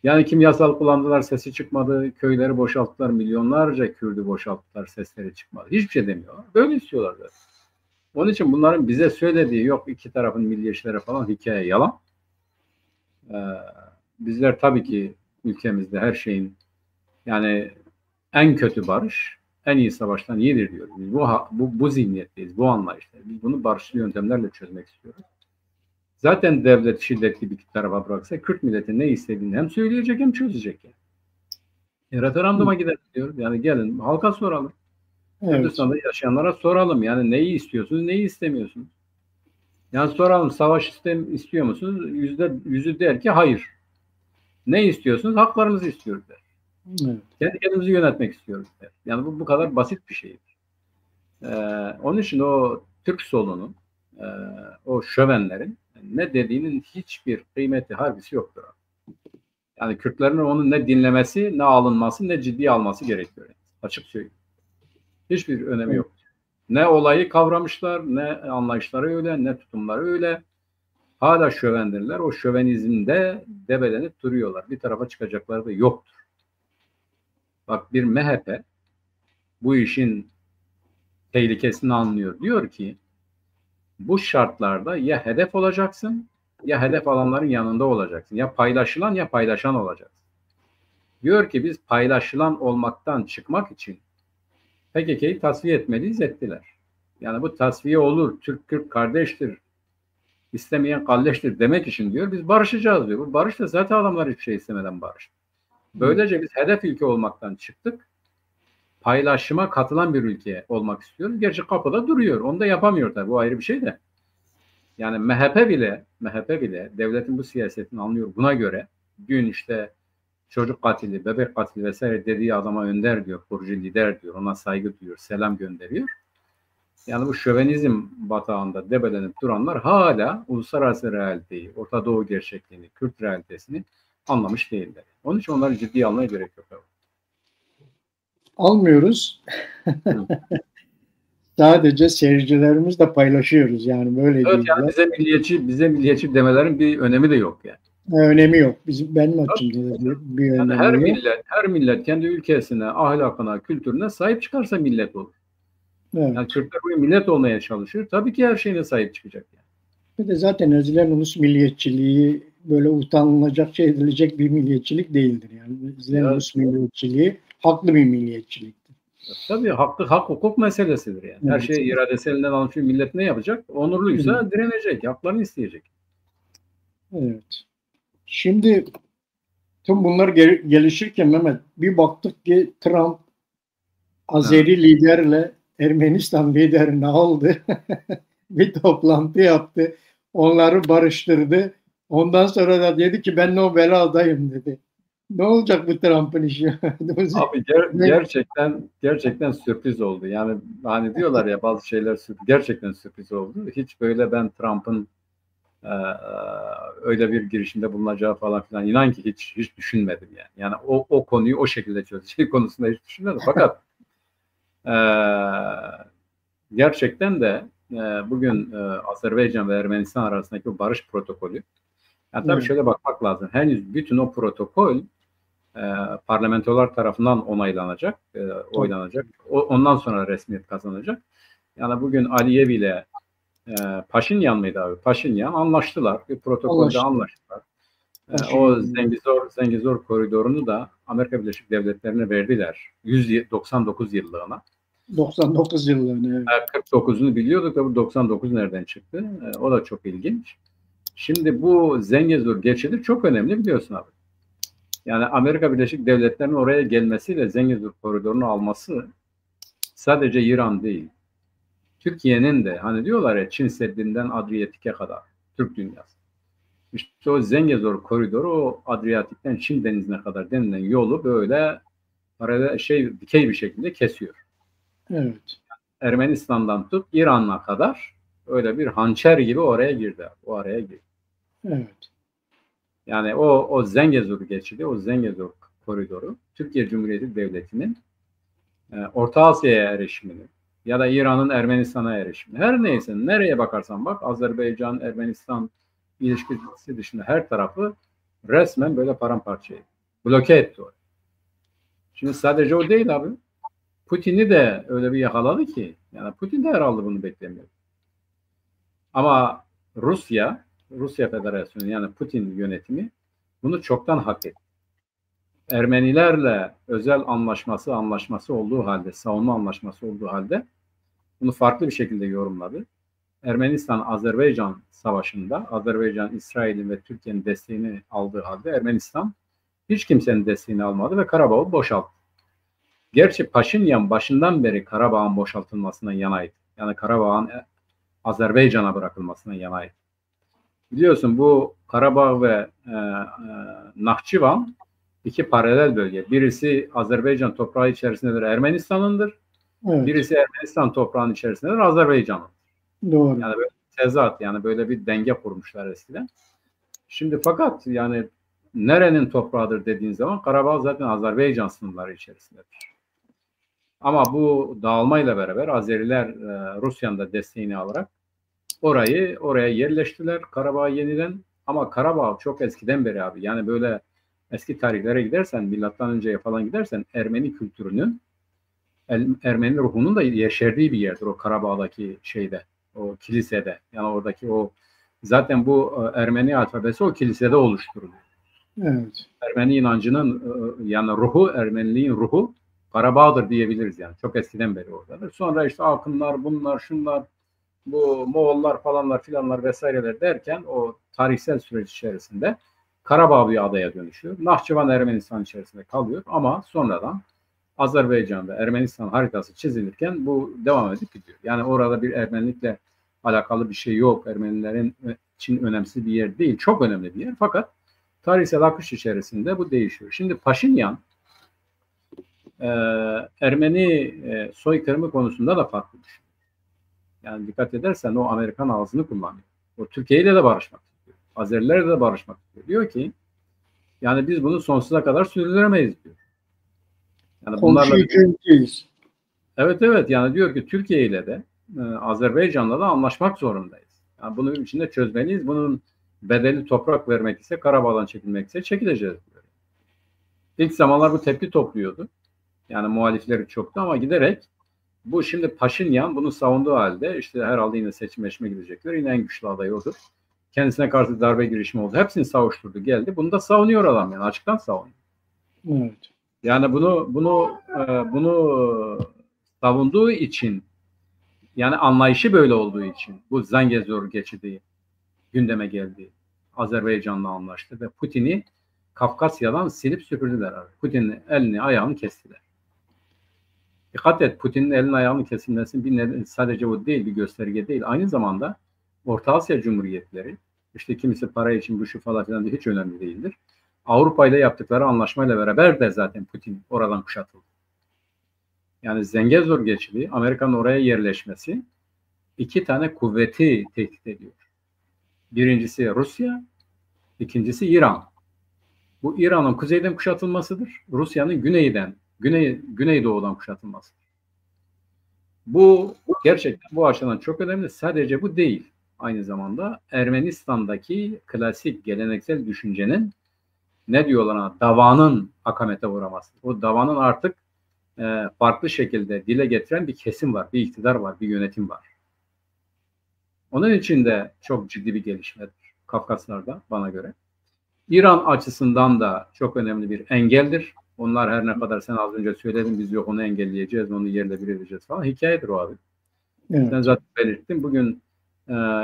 Yani kimyasal kullandılar, sesi çıkmadı. Köyleri boşalttılar, milyonlarca Kürdü boşalttılar, sesleri çıkmadı. Hiçbir şey demiyorlar. Böyle istiyorlar zaten. Onun için bunların bize söylediği yok iki tarafın milliyetçilere falan hikaye yalan. Bizler tabii ki ülkemizde her şeyin Yani en kötü barış en iyi savaştan iyidir diyoruz. Biz bu zihniyetteyiz, bu anlayıştayız. Biz bunu barışçı yöntemlerle çözmek istiyoruz. Zaten devlet şiddetli bir tarafa bıraksa Kürt milleti ne istediğini hem söyleyecek hem çözecek. Yani. Referanduma gidelim diyoruz. Yani gelin halka soralım. Evet. Kürdistan'da yaşayanlara soralım. Yani neyi istiyorsunuz, neyi istemiyorsunuz? Yani soralım, savaş istiyor musunuz? %100'ü der ki hayır. Ne istiyorsunuz? Haklarımızı istiyoruz der. Evet. Kendi kendimizi yönetmek istiyoruz der. Yani bu kadar basit bir şey. Onun için o Türk solunun, o şövenlerin ne dediğinin hiçbir kıymeti, harbisi yoktur. Yani Kürtlerin onu ne dinlemesi, ne alınması, ne ciddiye alması gerekiyor. Açık söyleyeyim. Hiçbir önemi yok. Ne olayı kavramışlar, ne anlayışları öyle, ne tutumları öyle. Hala şövendirler. O şövenizmde debelenip duruyorlar. Bir tarafa çıkacakları da yoktur. Bak bir MHP bu işin tehlikesini anlıyor. Diyor ki bu şartlarda ya hedef olacaksın ya hedef alanların yanında olacaksın. Ya paylaşılan ya paylaşan olacaksın. Diyor ki biz paylaşılan olmaktan çıkmak için PKK'yı tasfiye etmeliyiz, ettiler. Yani bu tasfiye olur, Türk kardeştir, istemeyen kalleştir demek için diyor biz barışacağız diyor. Bu barış da zaten adamlar hiçbir şey istemeden barıştı. Böylece biz hedef ülke olmaktan çıktık. Paylaşıma katılan bir ülke olmak istiyoruz. Gerçi kapıda duruyor. Onu da yapamıyor tabii. Bu ayrı bir şey de. Yani MHP bile devletin bu siyasetini anlıyor. Buna göre dün işte çocuk katili, bebek katili vesaire dediği adama önder diyor, kurucu lider diyor, ona saygı duyuyor, selam gönderiyor. Yani bu şövenizm batağında debelenip duranlar hala uluslararası realiteyi, Orta Doğu gerçekliğini, Kürt realitesini anlamış değiller. Onun için onları ciddiye almaya gerek yok. Almıyoruz. Sadece seyircilerimizle paylaşıyoruz yani böyle Evet, değiller. yani bize milliyetçi demelerin bir önemi de yok yani. Önemi yok. Benim açımdan da bir Yani önemi yok. her millet kendi ülkesine, ahlakına, kültürüne sahip çıkarsa millet olur. Evet. Yani Türkler bu millet olmaya çalışıyor. Tabii ki her şeyine sahip çıkacak yani. Bir de zaten ezilen ulus milliyetçiliği böyle utanılacak şey edilecek bir milliyetçilik değildir. Yani ezilen ulus milliyetçiliği haklı bir milliyetçiliktir. Tabii hak hukuk meselesidir yani. Evet. Her şey iradesi elinden almış bir millet ne yapacak? Onurluysa direnecek, haklarını isteyecek. Evet. Şimdi tüm bunlar gelişirken Mehmet bir baktık ki Trump Azeri liderle Ermenistan liderini aldı. Bir toplantı yaptı. Onları barıştırdı. Ondan sonra da dedi ki ben Nobel adayım dedi. Ne olacak bu Trump'ın işi? Abi gerçekten sürpriz oldu. Yani hani diyorlar ya bazı şeyler gerçekten sürpriz oldu. Hiç böyle ben Trump'ın öyle bir girişimde bulunacağı falan filan inan ki hiç düşünmedim yani. Yani o konuyu o şekilde çözeceği konusunda hiç düşünmedim. Fakat gerçekten de bugün Azerbaycan ve Ermenistan arasındaki o barış protokolü. Yani tabii şöyle bakmak lazım. Henüz bütün o protokol parlamentolar tarafından onaylanacak, oylanacak. Ondan sonra resmiyet kazanacak. Yani bugün Aliyev ile Paşinyan mıydı abi? Paşinyan anlaştılar. Bir protokolde anlaştılar. O Zengezur koridorunu da Amerika Birleşik Devletleri'ne verdiler. 199 yıllığına. 99 yıllığına. Evet. 49'unu biliyorduk da bu 99 nereden çıktı? O da çok ilginç. Şimdi bu Zengezur geçidi çok önemli biliyorsun abi. Yani Amerika Birleşik Devletleri'nin oraya gelmesiyle Zengezur koridorunu alması sadece İran değil. Türkiye'nin de hani diyorlar ya Çin Seddi'nden Adriyatik'e kadar Türk dünyası. İşte o Zengezur koridoru o Adriyatik'ten Çin Denizi'ne kadar denilen yolu böyle arada dikey bir şekilde kesiyor. Evet. Ermenistan'dan tut İran'a kadar öyle bir hançer gibi oraya girdi. O araya girdi. Evet. Yani o Zengezur geçidi, o Zengezur koridoru Türkiye Cumhuriyeti Devleti'nin Orta Asya'ya erişimini ya da İran'ın Ermenistan'a erişimini her neyse nereye bakarsan bak Azerbaycan, Ermenistan ilişkisi dışında her tarafı resmen böyle paramparça etti. Bloke etti o. Şimdi sadece o değil abi. Putin'i de öyle bir yakaladı ki yani Putin de herhalde bunu beklemiyor. Ama Rusya Federasyonu yani Putin yönetimi bunu çoktan hak etti. Ermenilerle özel anlaşması olduğu halde, savunma anlaşması olduğu halde bunu farklı bir şekilde yorumladı. Ermenistan-Azerbaycan savaşında Azerbaycan, İsrail'in ve Türkiye'nin desteğini aldığı halde Ermenistan hiç kimsenin desteğini almadı ve Karabağ'ı boşalttı. Gerçi Paşinyan başından beri Karabağ'ın boşaltılmasına yanaydı. Yani Karabağ'ın Azerbaycan'a bırakılmasına yanaydı. Biliyorsun bu Karabağ ve Nahçıvan iki paralel bölge. Birisi Azerbaycan toprağı içerisindedir, Ermenistan'ındır. Evet. Birisi Ermenistan toprağının içerisindedir, Azerbaycan'ın. Doğru. Yani böyle tezat, yani böyle bir denge kurmuşlar eskiden. Şimdi fakat yani nerenin toprağıdır dediğin zaman Karabağ zaten Azerbaycan sınırları içerisindedir. Ama bu dağılmayla beraber Azeriler Rusya'nın da desteğini alarak oraya yerleştiler, Karabağ yeniden. Ama Karabağ çok eskiden beri abi, yani böyle eski tarihlere gidersen, milattan önceye falan gidersen Ermeni kültürünün, Ermeni ruhunun da yeşerdiği bir yerdir o Karabağ'daki şeyde, o kilisede. Yani oradaki o zaten bu Ermeni alfabesi o kilisede oluşturuluyor. Evet. Ermeni inancının yani ruhu, Ermeniliğin ruhu Karabağ'dır diyebiliriz yani. Çok eskiden beri oradadır. Sonra işte akınlar, bunlar, şunlar, bu Moğollar falanlar filanlar vesaireler derken o tarihsel süreç içerisinde Karabağ bir adaya dönüşüyor. Nahçıvan Ermenistan içerisinde kalıyor ama sonradan Azerbaycan'da Ermenistan haritası çizilirken bu devam edip gidiyor. Yani orada bir Ermenilikle alakalı bir şey yok. Ermenilerin için önemsiz bir yer değil. Çok önemli bir yer. Fakat tarihsel akış içerisinde bu değişiyor. Şimdi Paşinyan Ermeni soykırımı konusunda da farklı bir şey. Yani dikkat edersen o Amerikan ağzını kullanıyor. O Türkiye ile de barışmak istiyor. Azerilerle de barışmak istiyor. Diyor ki yani biz bunu sonsuza kadar sürdüremeyiz diyor. Yani komşu ülkeyiz. Evet, yani diyor ki Türkiye ile de Azerbaycan'la da anlaşmak zorundayız. Yani bunun içinde çözmeliyiz. Bunun bedeli toprak vermek ise, Karabağ'dan çekilmek ise çekileceğiz diyor. İlk zamanlar bu tepki topluyordu. Yani muhalifleri çoktu ama giderek bu şimdi Paşinyan bunu savunduğu halde işte herhalde yine seçime gidecekler. Yine en güçlü aday odur. Kendisine karşı darbe girişimi oldu. Hepsini savuşturdu geldi. Bunu da savunuyor adam, yani açıktan savunuyor. Evet. Yani bunu savunduğu için, yani anlayışı böyle olduğu için bu Zangezur geçidi gündeme geldi. Azerbaycan'la anlaştı ve Putin'i Kafkasya'dan silip süpürdüler. Putin'in elini ayağını kestiler. Dikkat et, Putin'in elinin ayağının kesilmesi bir neden, sadece bu değil, bir gösterge değil. Aynı zamanda Orta Asya Cumhuriyetleri, işte kimisi para için bu şu falan filan hiç önemli değildir. Avrupa ile yaptıkları anlaşmayla beraber de zaten Putin oradan kuşatıldı. Yani Zengezur geçidi, Amerika'nın oraya yerleşmesi iki tane kuvveti tehdit ediyor. Birincisi Rusya, ikincisi İran. Bu İran'ın kuzeyden kuşatılmasıdır. Rusya'nın güneydoğudan kuşatılmasıdır. Bu gerçekten bu açıdan çok önemli. Sadece bu değil. Aynı zamanda Ermenistan'daki klasik geleneksel düşüncenin, ne diyorlar ona, davanın akamete uğraması. O davanın artık farklı şekilde dile getiren bir kesim var, bir iktidar var, bir yönetim var. Onun için de çok ciddi bir gelişmedir Kafkaslar'da bana göre. İran açısından da çok önemli bir engeldir. Onlar her ne kadar sen az önce söyledin, biz yok onu engelleyeceğiz, onu yerle bir edeceğiz falan. Hikayedir o abi. Evet. Sen zaten belirttin. Bugün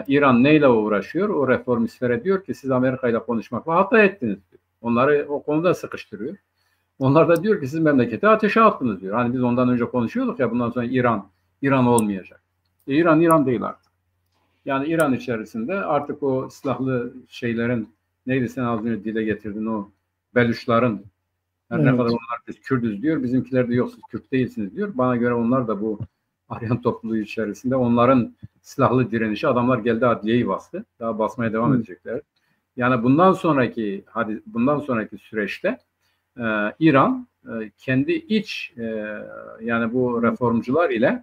İran neyle uğraşıyor? O reformistlere diyor ki siz Amerika ile konuşmakla hata ettiniz diyor. Onları o konuda sıkıştırıyor. Onlar da diyor ki siz memleketi ateşe attınız diyor. Hani biz ondan önce konuşuyorduk ya, bundan sonra İran olmayacak. İran değil artık. Yani İran içerisinde artık o silahlı şeylerin, neydi sen az önce dile getirdin, o Belüşların, her evet, ne kadar onlar biz Kürdüz diyor, bizimkiler de yok siz Kürt değilsiniz diyor. Bana göre onlar da bu Aryan topluluğu içerisinde onların silahlı direnişi, adamlar geldi adliyeyi bastı. Daha basmaya devam edecekler. Yani bundan sonraki süreçte İran kendi iç yani bu reformcular ile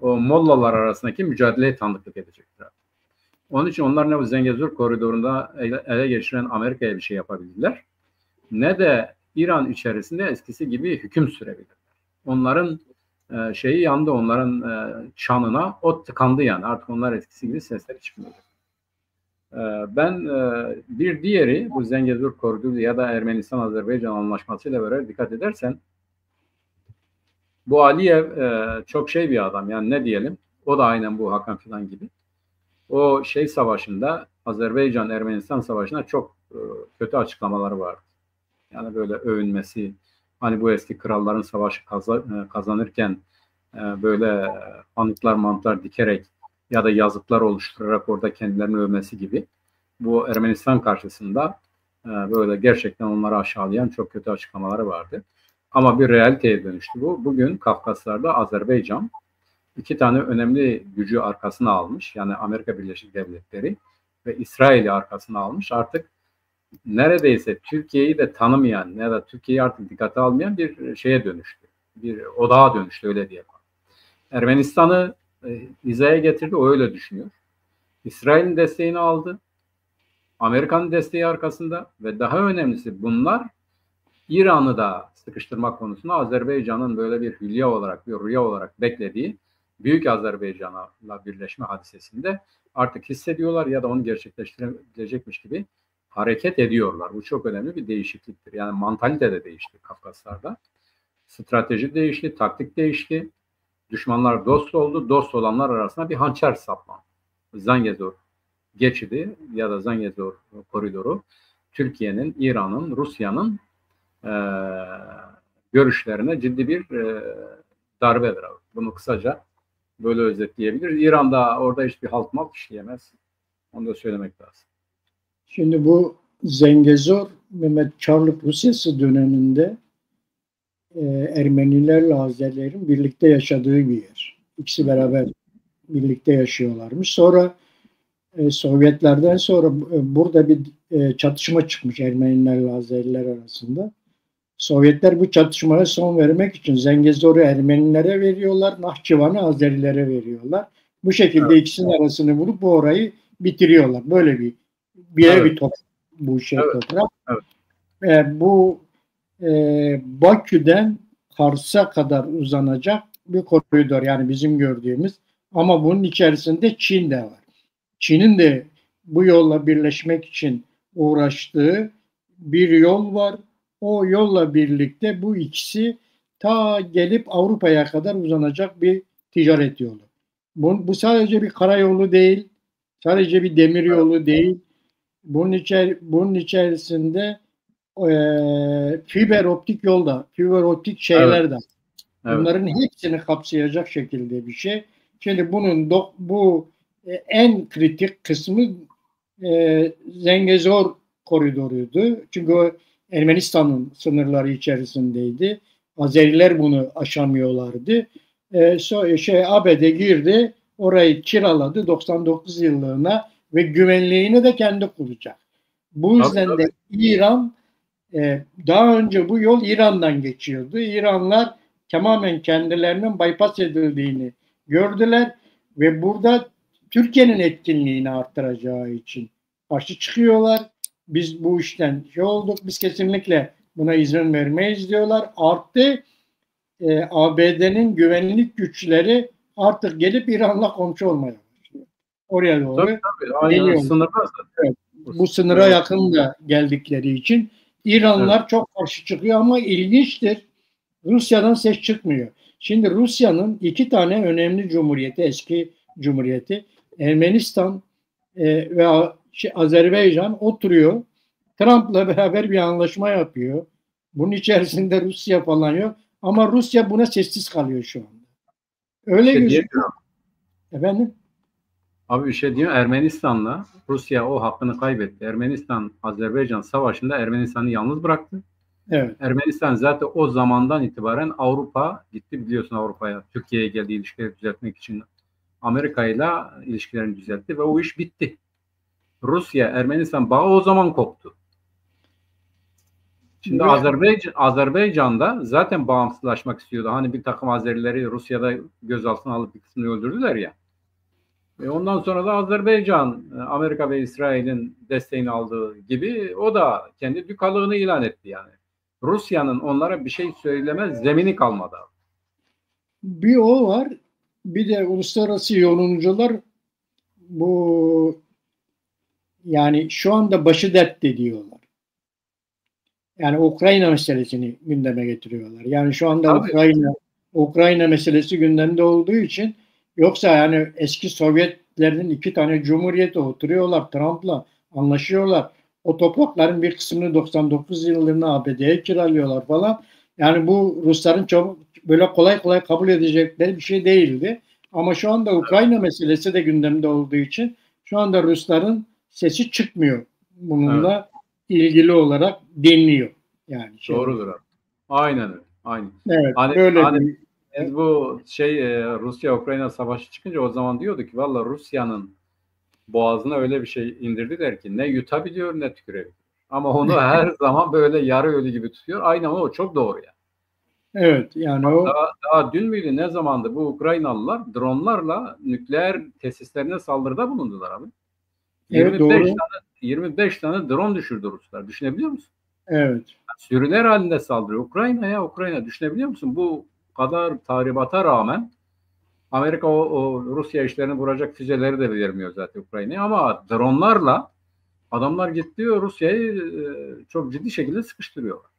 o Mollalar arasındaki mücadeleye tanıklık edecekler. Onun için onlar ne bu Zengezur koridorunda ele geçiren Amerika'ya bir şey yapabildiler, ne de İran içerisinde eskisi gibi hüküm sürebilirler. Onların şeyi yandı, onların çanına ot tıkandı yani. Artık onlar eskisi gibi sesleri çıkmıyor. Ben bir diğeri bu Zengezur Koridoru ya da Ermenistan-Azerbaycan anlaşmasıyla beraber dikkat edersen bu Aliyev çok şey bir adam, yani ne diyelim, o da aynen bu Hakan Fidan gibi. O şey savaşında, Azerbaycan-Ermenistan savaşında çok kötü açıklamaları vardı. Yani böyle övünmesi, hani bu eski kralların savaşı kazanırken böyle anıtlar mantlar dikerek ya da yazıtlar oluşturarak orada kendilerini övmesi gibi. Bu Ermenistan karşısında böyle gerçekten onları aşağılayan çok kötü açıklamaları vardı. Ama bir realiteye dönüştü bu. Bugün Kafkaslar'da Azerbaycan iki tane önemli gücü arkasına almış. Yani Amerika Birleşik Devletleri ve İsrail'i arkasına almış. Artık neredeyse Türkiye'yi de tanımayan ya da Türkiye'yi artık dikkate almayan bir şeye dönüştü. Bir odağa dönüştü, öyle diyelim. Ermenistan'ı hizaya getirdi, o öyle düşünüyor. İsrail'in desteğini aldı. Amerika'nın desteği arkasında ve daha önemlisi bunlar İran'ı da sıkıştırmak konusunda Azerbaycan'ın böyle bir hülya olarak, bir rüya olarak beklediği Büyük Azerbaycan'la birleşme hadisesinde artık hissediyorlar ya da onu gerçekleştirebilecekmiş gibi hareket ediyorlar. Bu çok önemli bir değişikliktir. Yani mantalite de değişti Kafkaslar'da. Strateji değişti, taktik değişti. Düşmanlar dost oldu. Dost olanlar arasında bir hançer saplandı. Zangezur geçidi ya da Zangezur koridoru Türkiye'nin, İran'ın, Rusya'nın görüşlerine ciddi bir darbedir. Bunu kısaca böyle özetleyebiliriz. İran'da orada hiçbir halt malt işleyemez. Onu da söylemek lazım. Şimdi bu Zengezur, Mehmet Çarlık Rusyası döneminde Ermenilerle Azerilerin birlikte yaşadığı bir yer. İkisi beraber birlikte yaşıyorlarmış. Sonra Sovyetlerden sonra burada bir çatışma çıkmış Ermenilerle Azeriler arasında. Sovyetler bu çatışmaya son vermek için Zengezur'u Ermenilere veriyorlar, Nahçıvan'ı Azerilere veriyorlar. Bu şekilde ikisinin arasını vurup bu orayı bitiriyorlar. Böyle bir toprak bu toprak. Evet. Bu Bakü'den Kars'a kadar uzanacak bir koridor, yani bizim gördüğümüz, ama bunun içerisinde Çin de var. Çin'in de bu yolla birleşmek için uğraştığı bir yol var. O yolla birlikte bu ikisi ta gelip Avrupa'ya kadar uzanacak bir ticaret yolu. Bu sadece bir karayolu değil, sadece bir demir yolu değil. Bunun içerisinde fiber optik yolda, fiber optik şeyler de. Evet. Bunların hepsini kapsayacak şekilde bir şey. Şimdi bunun bu en kritik kısmı Zengezur koridoruydu. Çünkü o Ermenistan'ın sınırları içerisindeydi. Azeriler bunu aşamıyorlardı. ABD girdi, orayı kiraladı 99 yıllığına ve güvenliğini de kendi kuracak. Bu yüzden de İran, daha önce bu yol İran'dan geçiyordu. İranlar tamamen kendilerinin bypass edildiğini gördüler ve burada Türkiye'nin etkinliğini arttıracağı için karşı çıkıyorlar. Biz bu işten olduk, biz kesinlikle buna izin vermeyiz diyorlar. Artı ABD'nin güvenlik güçleri artık gelip İran'la komşu olmaya başlıyor. Oraya doğru geliyor. Evet, bu sınıra yakın da geldikleri için İranlılar çok karşı çıkıyor ama ilginçtir. Rusya'dan ses çıkmıyor. Şimdi Rusya'nın iki tane önemli cumhuriyeti, eski cumhuriyeti, Ermenistan ve Azerbaycan oturuyor. Trump'la beraber bir anlaşma yapıyor. Bunun içerisinde Rusya falan yok. Ama Rusya buna sessiz kalıyor şu anda. Öyle gözüküyor. Efendim? Abi bir şey diyeyim, Ermenistan'la Rusya o hakkını kaybetti. Ermenistan-Azerbaycan savaşında Ermenistan'ı yalnız bıraktı. Evet. Ermenistan zaten o zamandan itibaren Avrupa gitti, biliyorsun, Avrupa'ya, Türkiye'ye geldi ilişkileri düzeltmek için Amerika ile ilişkilerini düzeltti ve o iş bitti. Rusya-Ermenistan bağı o zaman koptu. Şimdi Azerbaycan'da zaten bağımsızlaşmak istiyordu. Hani bir takım Azerileri Rusya'da gözaltına alıp bir kısmını öldürdüler ya. Ve ondan sonra da Azerbaycan, Amerika ve İsrail'in desteğini aldığı gibi o da kendi dükalığını ilan etti yani. Rusya'nın onlara bir şey söylemez zemini kalmadı. Bir o var. Bir de uluslararası yorumcular bu yani şu anda başı dertte diyorlar. Yani Ukrayna meselesini gündeme getiriyorlar. Yani şu anda Tabii. Ukrayna meselesi gündemde olduğu için, yoksa yani eski Sovyetlerin 2 tane cumhuriyeti oturuyorlar, Trump'la anlaşıyorlar. O toprakların bir kısmını 99 yıllarında ABD'ye kiralıyorlar falan. Yani bu Rusların çok böyle kolay kolay kabul edecekleri bir şey değildi. Ama şu anda Ukrayna meselesi de gündemde olduğu için şu anda Rusların sesi çıkmıyor. Bununla ilgili olarak deniliyor. Yani Doğrudur abi. Aynen öyle. Aynen. evet, Hani, böyle hani bir biz bu Rusya-Ukrayna savaşı çıkınca o zaman diyorduk ki valla Rusya'nın boğazına öyle bir şey indirdiler ki ne yutabiliyor ne tükürebiliyor. Ama onu her zaman böyle yarı ölü gibi tutuyor. Aynen o çok doğru yani. evet yani o Daha dün müydü ne zamandı bu Ukraynalılar dronlarla nükleer tesislerine saldırıda bulundular abi. evet 25 doğru, tane 25 tane drone düşürdü Ruslar. Düşünebiliyor musun? evet. Sürüler halinde saldırıyor. Ukrayna düşünebiliyor musun? Bu kadar tahribata rağmen Amerika o Rusya işlerini vuracak füzeleri de vermiyor zaten Ukrayna'ya ama dronlarla adamlar gitti Rusya'yı çok ciddi şekilde sıkıştırıyorlar.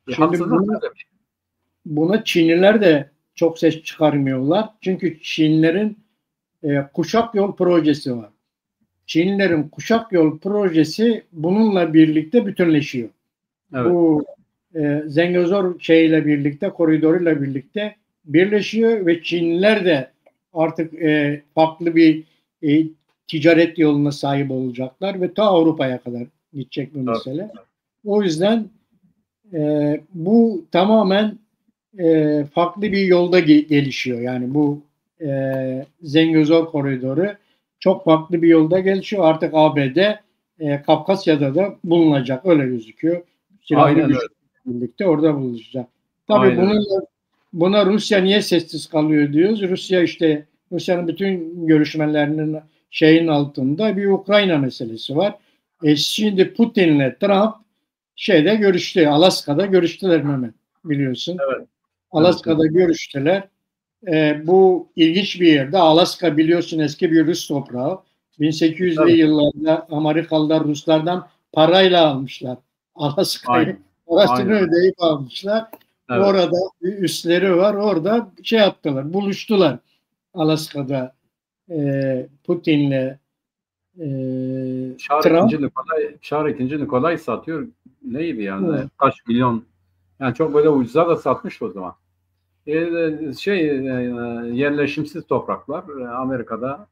Şimdi Haksızlık böyle bir şey. buna Çinliler de çok ses çıkarmıyorlar. Çünkü Çinlerin kuşak yol projesi var. Çinlilerin kuşak yol projesi bununla birlikte bütünleşiyor. Evet. Bu Zengezur şeyle birlikte, koridoruyla birlikte birleşiyor ve Çinliler de artık farklı bir e, ticaret yoluna sahip olacaklar ve ta Avrupa'ya kadar gidecek bu mesele. O yüzden bu tamamen farklı bir yolda gelişiyor. Yani bu Zengezur koridoru çok farklı bir yolda gelişiyor. Artık ABD Kafkasya'da da bulunacak. Öyle gözüküyor. Silahlı Aynen güçle öyle. birlikte orada bulunacak. Tabii Aynen öyle. buna Rusya niye sessiz kalıyor diyoruz. Rusya'nın bütün görüşmelerinin şeyin altında bir Ukrayna meselesi var. Şimdi Putin'le Trump görüştü. Alaska'da görüştüler Mehmet, biliyorsun. Evet. Alaska'da Evet. görüştüler. Bu ilginç bir yerde. Alaska biliyorsun eski bir Rus toprağı. 1800'lü Tabii. yıllarda Amerikalılar Ruslardan parayla almışlar. Alaska'yı Aynen. parasını Aynen. ödeyip almışlar. Evet. Orada bir üsleri var. Orada yaptılar. Buluştular. Alaska'da Putin'le Trump. Çar 2. Nikolay satıyor. Neydi yani? Kaç milyon? Yani çok böyle ucuza da satmıştı o zaman. Yerleşimsiz topraklar Amerika'da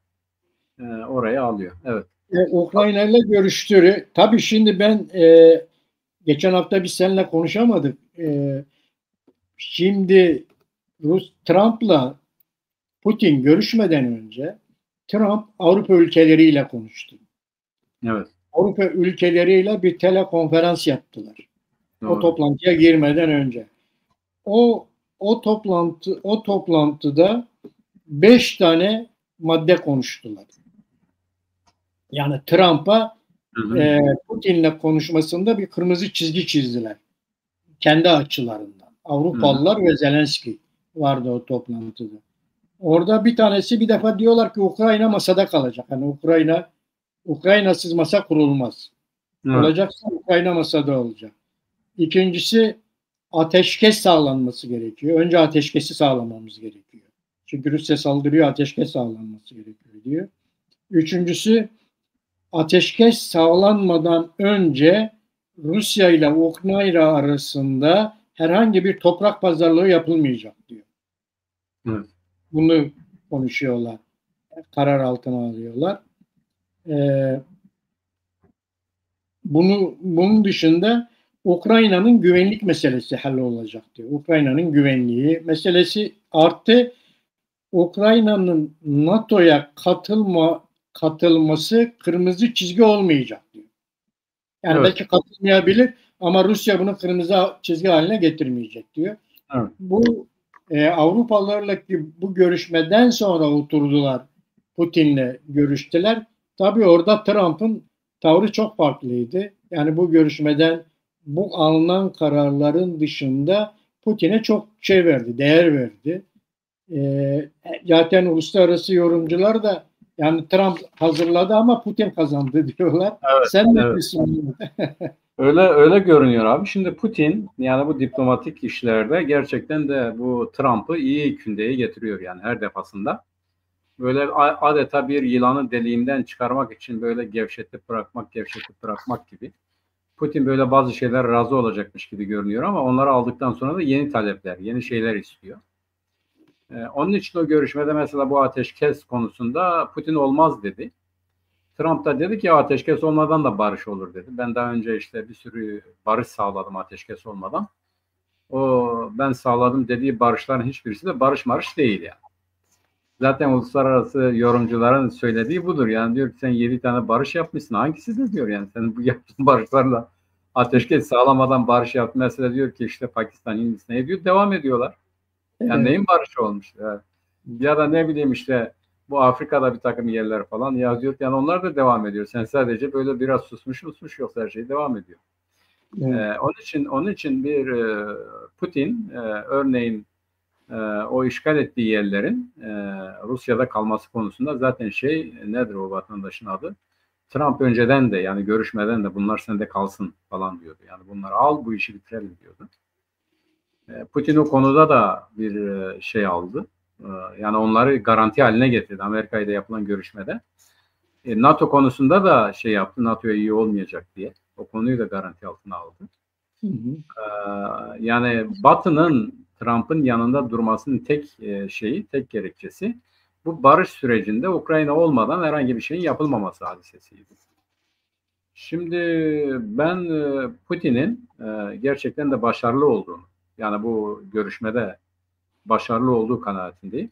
oraya alıyor. Evet. Ukrayna ile görüştü. Tabii şimdi ben geçen hafta biz seninle konuşamadık. Şimdi Trump'la Putin görüşmeden önce Trump Avrupa ülkeleriyle konuştu. Evet. Avrupa ülkeleriyle bir telekonferans yaptılar. Doğru. O toplantıya girmeden önce. O toplantıda 5 tane madde konuştular. Yani Trump'a Putin'le konuşmasında bir kırmızı çizgi çizdiler. Kendi açılarından. Avrupalılar ve Zelenski vardı o toplantıda. Orada bir tanesi bir defa diyorlar ki Ukrayna masada kalacak. Yani Ukraynasız masa kurulmaz. Evet. Olacaksa Ukrayna masada olacak. İkincisi ateşkes sağlanması gerekiyor. Önce ateşkesi sağlamamız gerekiyor. Çünkü Rusya saldırıyor, ateşkes sağlanması gerekiyor diyor. Üçüncüsü ateşkes sağlanmadan önce Rusya ile Ukrayna arasında herhangi bir toprak pazarlığı yapılmayacak diyor. Evet. Bunu konuşuyorlar. Karar altına alıyorlar. Bunun dışında Ukrayna'nın güvenlik meselesi hallolacak diyor. Ukrayna'nın güvenliği meselesi artı Ukrayna'nın NATO'ya katılması kırmızı çizgi olmayacak diyor. Yani evet. belki katılmayabilir ama Rusya bunu kırmızı çizgi haline getirmeyecek diyor. Evet. Bu Avrupalılarla bu görüşmeden sonra oturdular. Putin'le görüştüler. Tabii orada Trump'ın tavrı çok farklıydı. Yani bu görüşmeden bu alınan kararların dışında Putin'e çok verdi, değer verdi. Zaten uluslararası yorumcular da Yani Trump hazırladı ama Putin kazandı diyorlar. Evet, Sen ne evet. diyorsun? Öyle görünüyor abi. Şimdi Putin yani bu diplomatik işlerde gerçekten de bu Trump'ı iyi kündeye getiriyor yani her defasında. Böyle adeta bir yılanı deliğinden çıkarmak için böyle gevşetip bırakmak gibi. Putin böyle bazı şeyler razı olacakmış gibi görünüyor ama onları aldıktan sonra da yeni talepler, yeni şeyler istiyor. Onun için o görüşmede mesela bu ateşkes konusunda Putin olmaz dedi. Trump da dedi ki ateşkes olmadan da barış olur dedi. Ben daha önce işte bir sürü barış sağladım ateşkes olmadan. O ben sağladım dediği barışların hiçbirisi de barış marış değil yani. Zaten uluslararası yorumcuların söylediği budur. Yani diyor ki sen 7 tane barış yapmışsın. Hangisi de diyor yani sen bu yaptığın barışlarla ateşkes sağlamadan barış yaptın. Mesela diyor ki işte Pakistan, Hindistan diyor devam ediyorlar. Yani neyin barışı olmuş? Yani. Ya da ne bileyim işte bu Afrika'da bir takım yerler falan yazıyor. Yani onlar da devam ediyor. Sen sadece böyle biraz susmuş yoksa her şey devam ediyor. Evet. Onun için bir Putin örneğin o işgal ettiği yerlerin Rusya'da kalması konusunda zaten nedir o vatandaşın adı? Trump önceden de yani görüşmeden de bunlar sende kalsın falan diyordu. Yani bunları al bu işi bitirelim diyordu. Putin o konuda da bir şey aldı. Yani onları garanti haline getirdi Amerika ile yapılan görüşmede. NATO konusunda da şey yaptı. NATO'ya iyi olmayacak diye. O konuyu da garanti altına aldı. Hı hı. Yani Batı'nın Trump'ın yanında durmasının tek gerekçesi bu barış sürecinde Ukrayna olmadan herhangi bir şeyin yapılmaması hadisesiydi. Şimdi ben Putin'in gerçekten de başarılı olduğunu, yani bu görüşmede başarılı olduğu kanaatindeyim.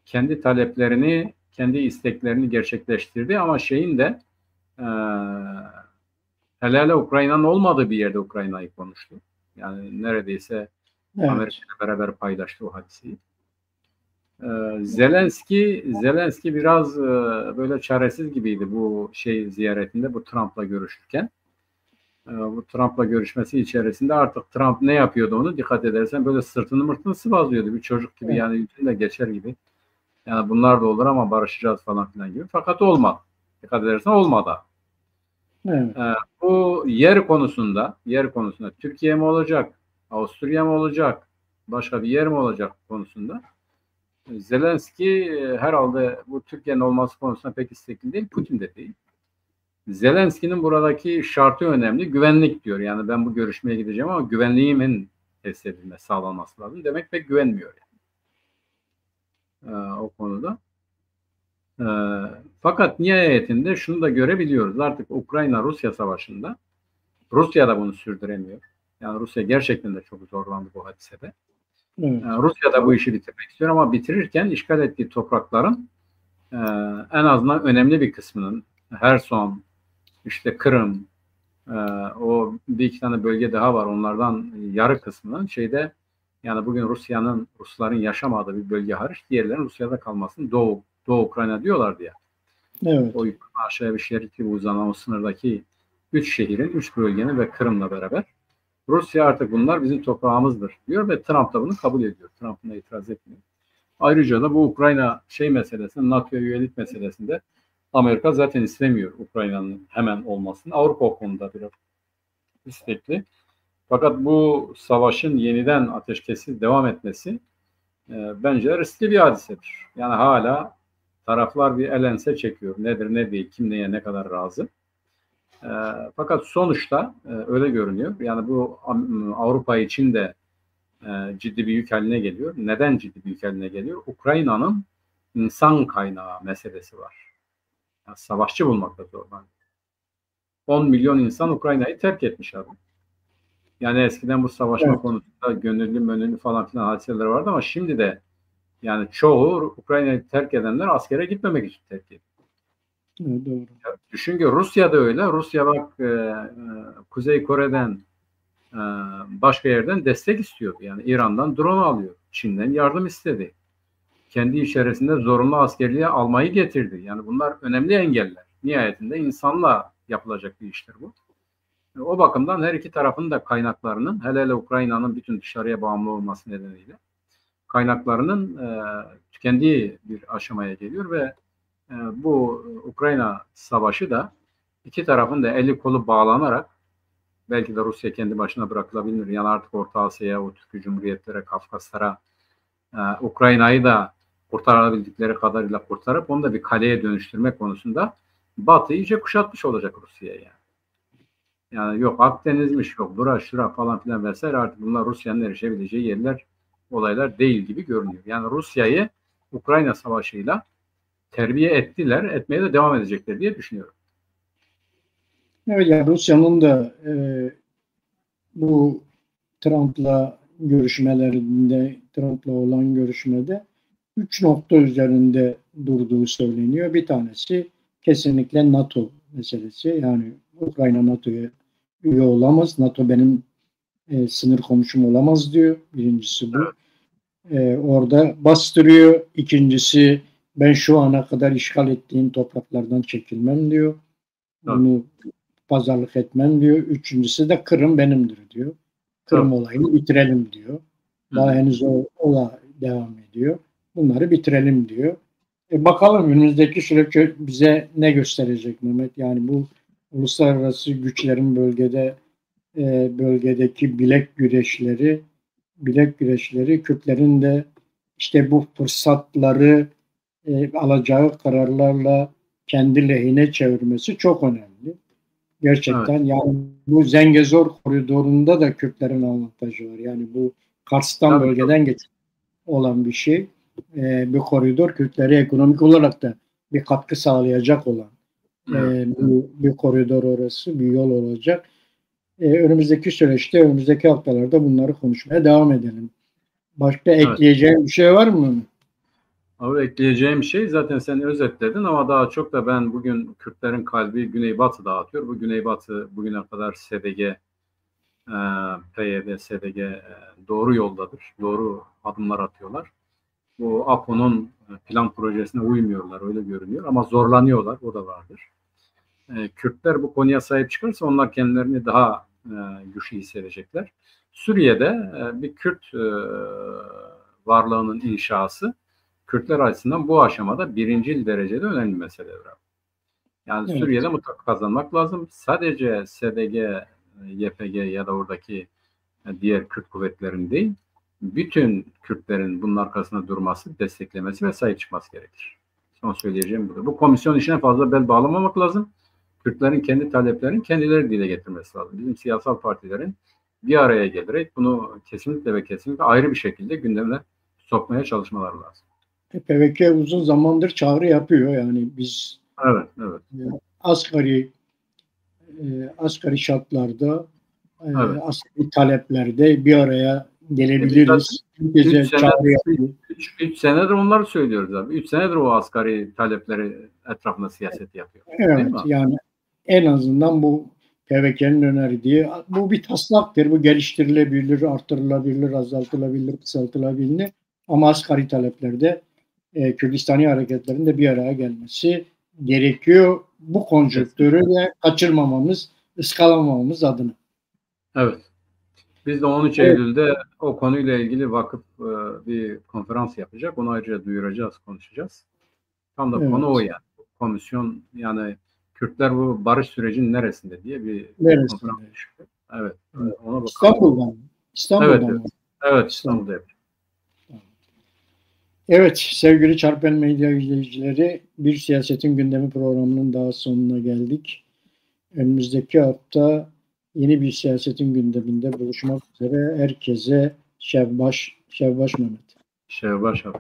Kendi taleplerini, kendi isteklerini gerçekleştirdi ama e, hele Ukrayna'nın olmadığı bir yerde Ukrayna'yı konuştu. Yani neredeyse Amerika Evet. ile beraber paylaştı o hadiseyi. Zelenski biraz böyle çaresiz gibiydi bu ziyaretinde, bu Trump'la görüşürken. Bu Trump'la görüşmesi içerisinde artık Trump ne yapıyordu onu dikkat edersen böyle sırtını sıvazlıyordu bir çocuk gibi Evet. yani yüzüne geçer gibi. Yani bunlar da olur ama barışacağız falan filan gibi. Fakat olmadı. Dikkat edersen olmadı. Evet. Bu yer konusunda Türkiye mi olacak, Avusturya mı olacak, başka bir yer mi olacak konusunda Zelenski herhalde bu Türkiye'nin olması konusunda pek istekli değil, Putin de değil. Zelenski'nin buradaki şartı önemli, güvenlik diyor. Yani ben bu görüşmeye gideceğim ama güvenliğimin test edilmesi, sağlanması lazım. Demek pek güvenmiyor yani, o konuda. E, Fakat nihayetinde şunu da görebiliyoruz. Artık Ukrayna-Rusya savaşında Rusya da bunu sürdüremiyor. Yani Rusya gerçekten de çok zorlandı bu hadisede. Evet. Rusya da bu işi bitirmek istiyor ama bitirirken işgal ettiği toprakların en azından önemli bir kısmının Herson, işte Kırım, o bir iki tane bölge daha var. Onlardan yarı kısmının yani bugün Rusların yaşamadığı bir bölge hariç diğerlerinin Rusya'da kalmasını Doğu Ukrayna diyorlardı ya. Evet. O aşağıya bir şerit gibi uzanan o sınırdaki 3 bölgenin ve Kırım'la beraber Rusya artık bunlar bizim toprağımızdır diyor ve Trump da bunu kabul ediyor. Trump'ın da itiraz etmiyor. Ayrıca da bu Ukrayna meselesinde, NATO'ya üyelik meselesinde Amerika zaten istemiyor Ukrayna'nın hemen olmasını. Avrupa o konuda biraz istekli. Fakat bu savaşın yeniden ateşkesi devam etmesi bence riskli bir hadisedir. Yani hala taraflar bir el ense çekiyor. Nedir ne değil, kim neye ne kadar razı. Fakat sonuçta öyle görünüyor. Yani bu Avrupa için de ciddi bir yük haline geliyor. Neden ciddi bir yük haline geliyor? Ukrayna'nın insan kaynağı meselesi var. Yani savaşçı bulmakta zorlanıyor. 10 milyon insan Ukrayna'yı terk etmiş abi. Yani eskiden bu savaşma Evet. konusunda gönüllü falan filan hadiseler vardı ama şimdi de yani çoğu Ukrayna'yı terk edenler askere gitmemek için terk ediyor. Evet, doğru. Düşün ki Rusya da öyle. Rusya bak Kuzey Kore'den başka yerden destek istiyordu. Yani İran'dan drone alıyor. Çin'den yardım istedi. Kendi içerisinde zorunlu askerliğe almayı getirdi. Yani bunlar önemli engeller. Nihayetinde insanla yapılacak bir iştir bu. O bakımdan her iki tarafın da kaynaklarının hele Ukrayna'nın bütün dışarıya bağımlı olması nedeniyle kaynaklarının tükendiği bir aşamaya geliyor ve bu Ukrayna savaşı da iki tarafın da eli kolu bağlanarak belki de Rusya kendi başına bırakılabilir. Yani artık Orta Asya'ya, o Türk Cumhuriyetlere, Kafkaslara, Ukrayna'yı da kurtarabildikleri kadarıyla kurtarıp onu da bir kaleye dönüştürme konusunda Batı iyice kuşatmış olacak Rusya'ya yani. Yani yok Akdeniz'miş, yok bura şura falan filan vesaire, artık bunlar Rusya'nın erişebileceği yerler, olaylar değil gibi görünüyor. Yani Rusya'yı Ukrayna Savaşı'yla terbiye ettiler, etmeye de devam edecekler diye düşünüyorum. Evet, yani Rusya'nın da bu Trump'la olan görüşmede 3 nokta üzerinde durduğu söyleniyor. Bir tanesi kesinlikle NATO meselesi. Yani Ukrayna NATO'ya üye olamaz. NATO benim sınır komşum olamaz diyor. Birincisi bu. Orada bastırıyor. İkincisi, ben şu ana kadar işgal ettiğim topraklardan çekilmem diyor. Bunu pazarlık etmem diyor. Üçüncüsü de Kırım benimdir diyor. Kırım olayını bitirelim diyor. Daha henüz o devam ediyor. Bunları bitirelim diyor. Bakalım önümüzdeki süreç bize ne gösterecek Mehmet? Yani bu uluslararası güçlerin bölgedeki bilek güreşleri Kürtlerin de işte bu fırsatları alacağı kararlarla kendi lehine çevirmesi çok önemli. Gerçekten yani bu Zengezur koridorunda da Kürtlerin avantajı var. Yani bu Kars'tan bölgeden geçen olan bir şey. Bir koridor Kürtlere ekonomik olarak da bir katkı sağlayacak olan bir koridor orası, bir yol olacak. Önümüzdeki süreçte, önümüzdeki haftalarda bunları konuşmaya devam edelim. Başka ekleyeceğim bir şey var mı? Abi ekleyeceğim şey zaten sen özetledin ama daha çok da ben bugün Kürtlerin kalbi Güneybatı'da atıyor. Bu Güneybatı bugüne kadar SDG, PYD, SDG doğru yoldadır. Doğru adımlar atıyorlar. Bu APO'nun plan projesine uymuyorlar, öyle görünüyor ama zorlanıyorlar, o da vardır. Kürtler bu konuya sahip çıkarsa onlar kendilerini daha güçlü hissedecekler. Suriye'de bir Kürt varlığının inşası Kürtler açısından bu aşamada birincil derecede önemli meseleler. Yani Suriye'de mutlaka kazanmak lazım. Sadece SDG, YPG ya da oradaki diğer Kürt kuvvetlerin değil, bütün Kürtlerin bunun arkasında durması, desteklemesi ve sahip çıkması gerekir. Son söyleyeceğim budur. Bu komisyon işine fazla bel bağlamamak lazım. Kürtlerin kendi taleplerini kendileri dile getirmesi lazım. Bizim siyasal partilerin bir araya gelerek bunu kesinlikle ve kesinlikle ayrı bir şekilde gündemine sokmaya çalışmaları lazım. PKK uzun zamandır çağrı yapıyor. Yani biz asgari şartlarda asgari taleplerde bir araya gelebiliriz. 3 senedir onları söylüyoruz abi. 3 senedir o asgari talepleri etrafında siyaset yapıyor. Evet, yani en azından bu PKK'nın önerdiği, bu bir taslaktır. Bu geliştirilebilir, artırılabilir, azaltılabilir, kısaltılabilir. Ama asgari taleplerde Kürdistani hareketlerin de bir araya gelmesi gerekiyor. Bu konjonktürü de kaçırmamamız, ıskalamamamız adına. Evet. Biz de 13 Eylül'de o konuyla ilgili vakıf bir konferans yapacak. Onu ayrıca duyuracağız, konuşacağız. Tam da konu o yani. Komisyon, yani Kürtler bu barış sürecinin neresinde diye bir konferans yapacak. Evet. Ona bakalım. İstanbul'da mı? Evet, İstanbul'da yapacak. Evet, sevgili Çarpel Medya izleyicileri, Bir Siyasetin Gündemi programının daha sonuna geldik. Önümüzdeki hafta yeni bir siyasetin gündeminde buluşmak üzere. Herkese Şevbaş Mehmet. Şevbaş abi.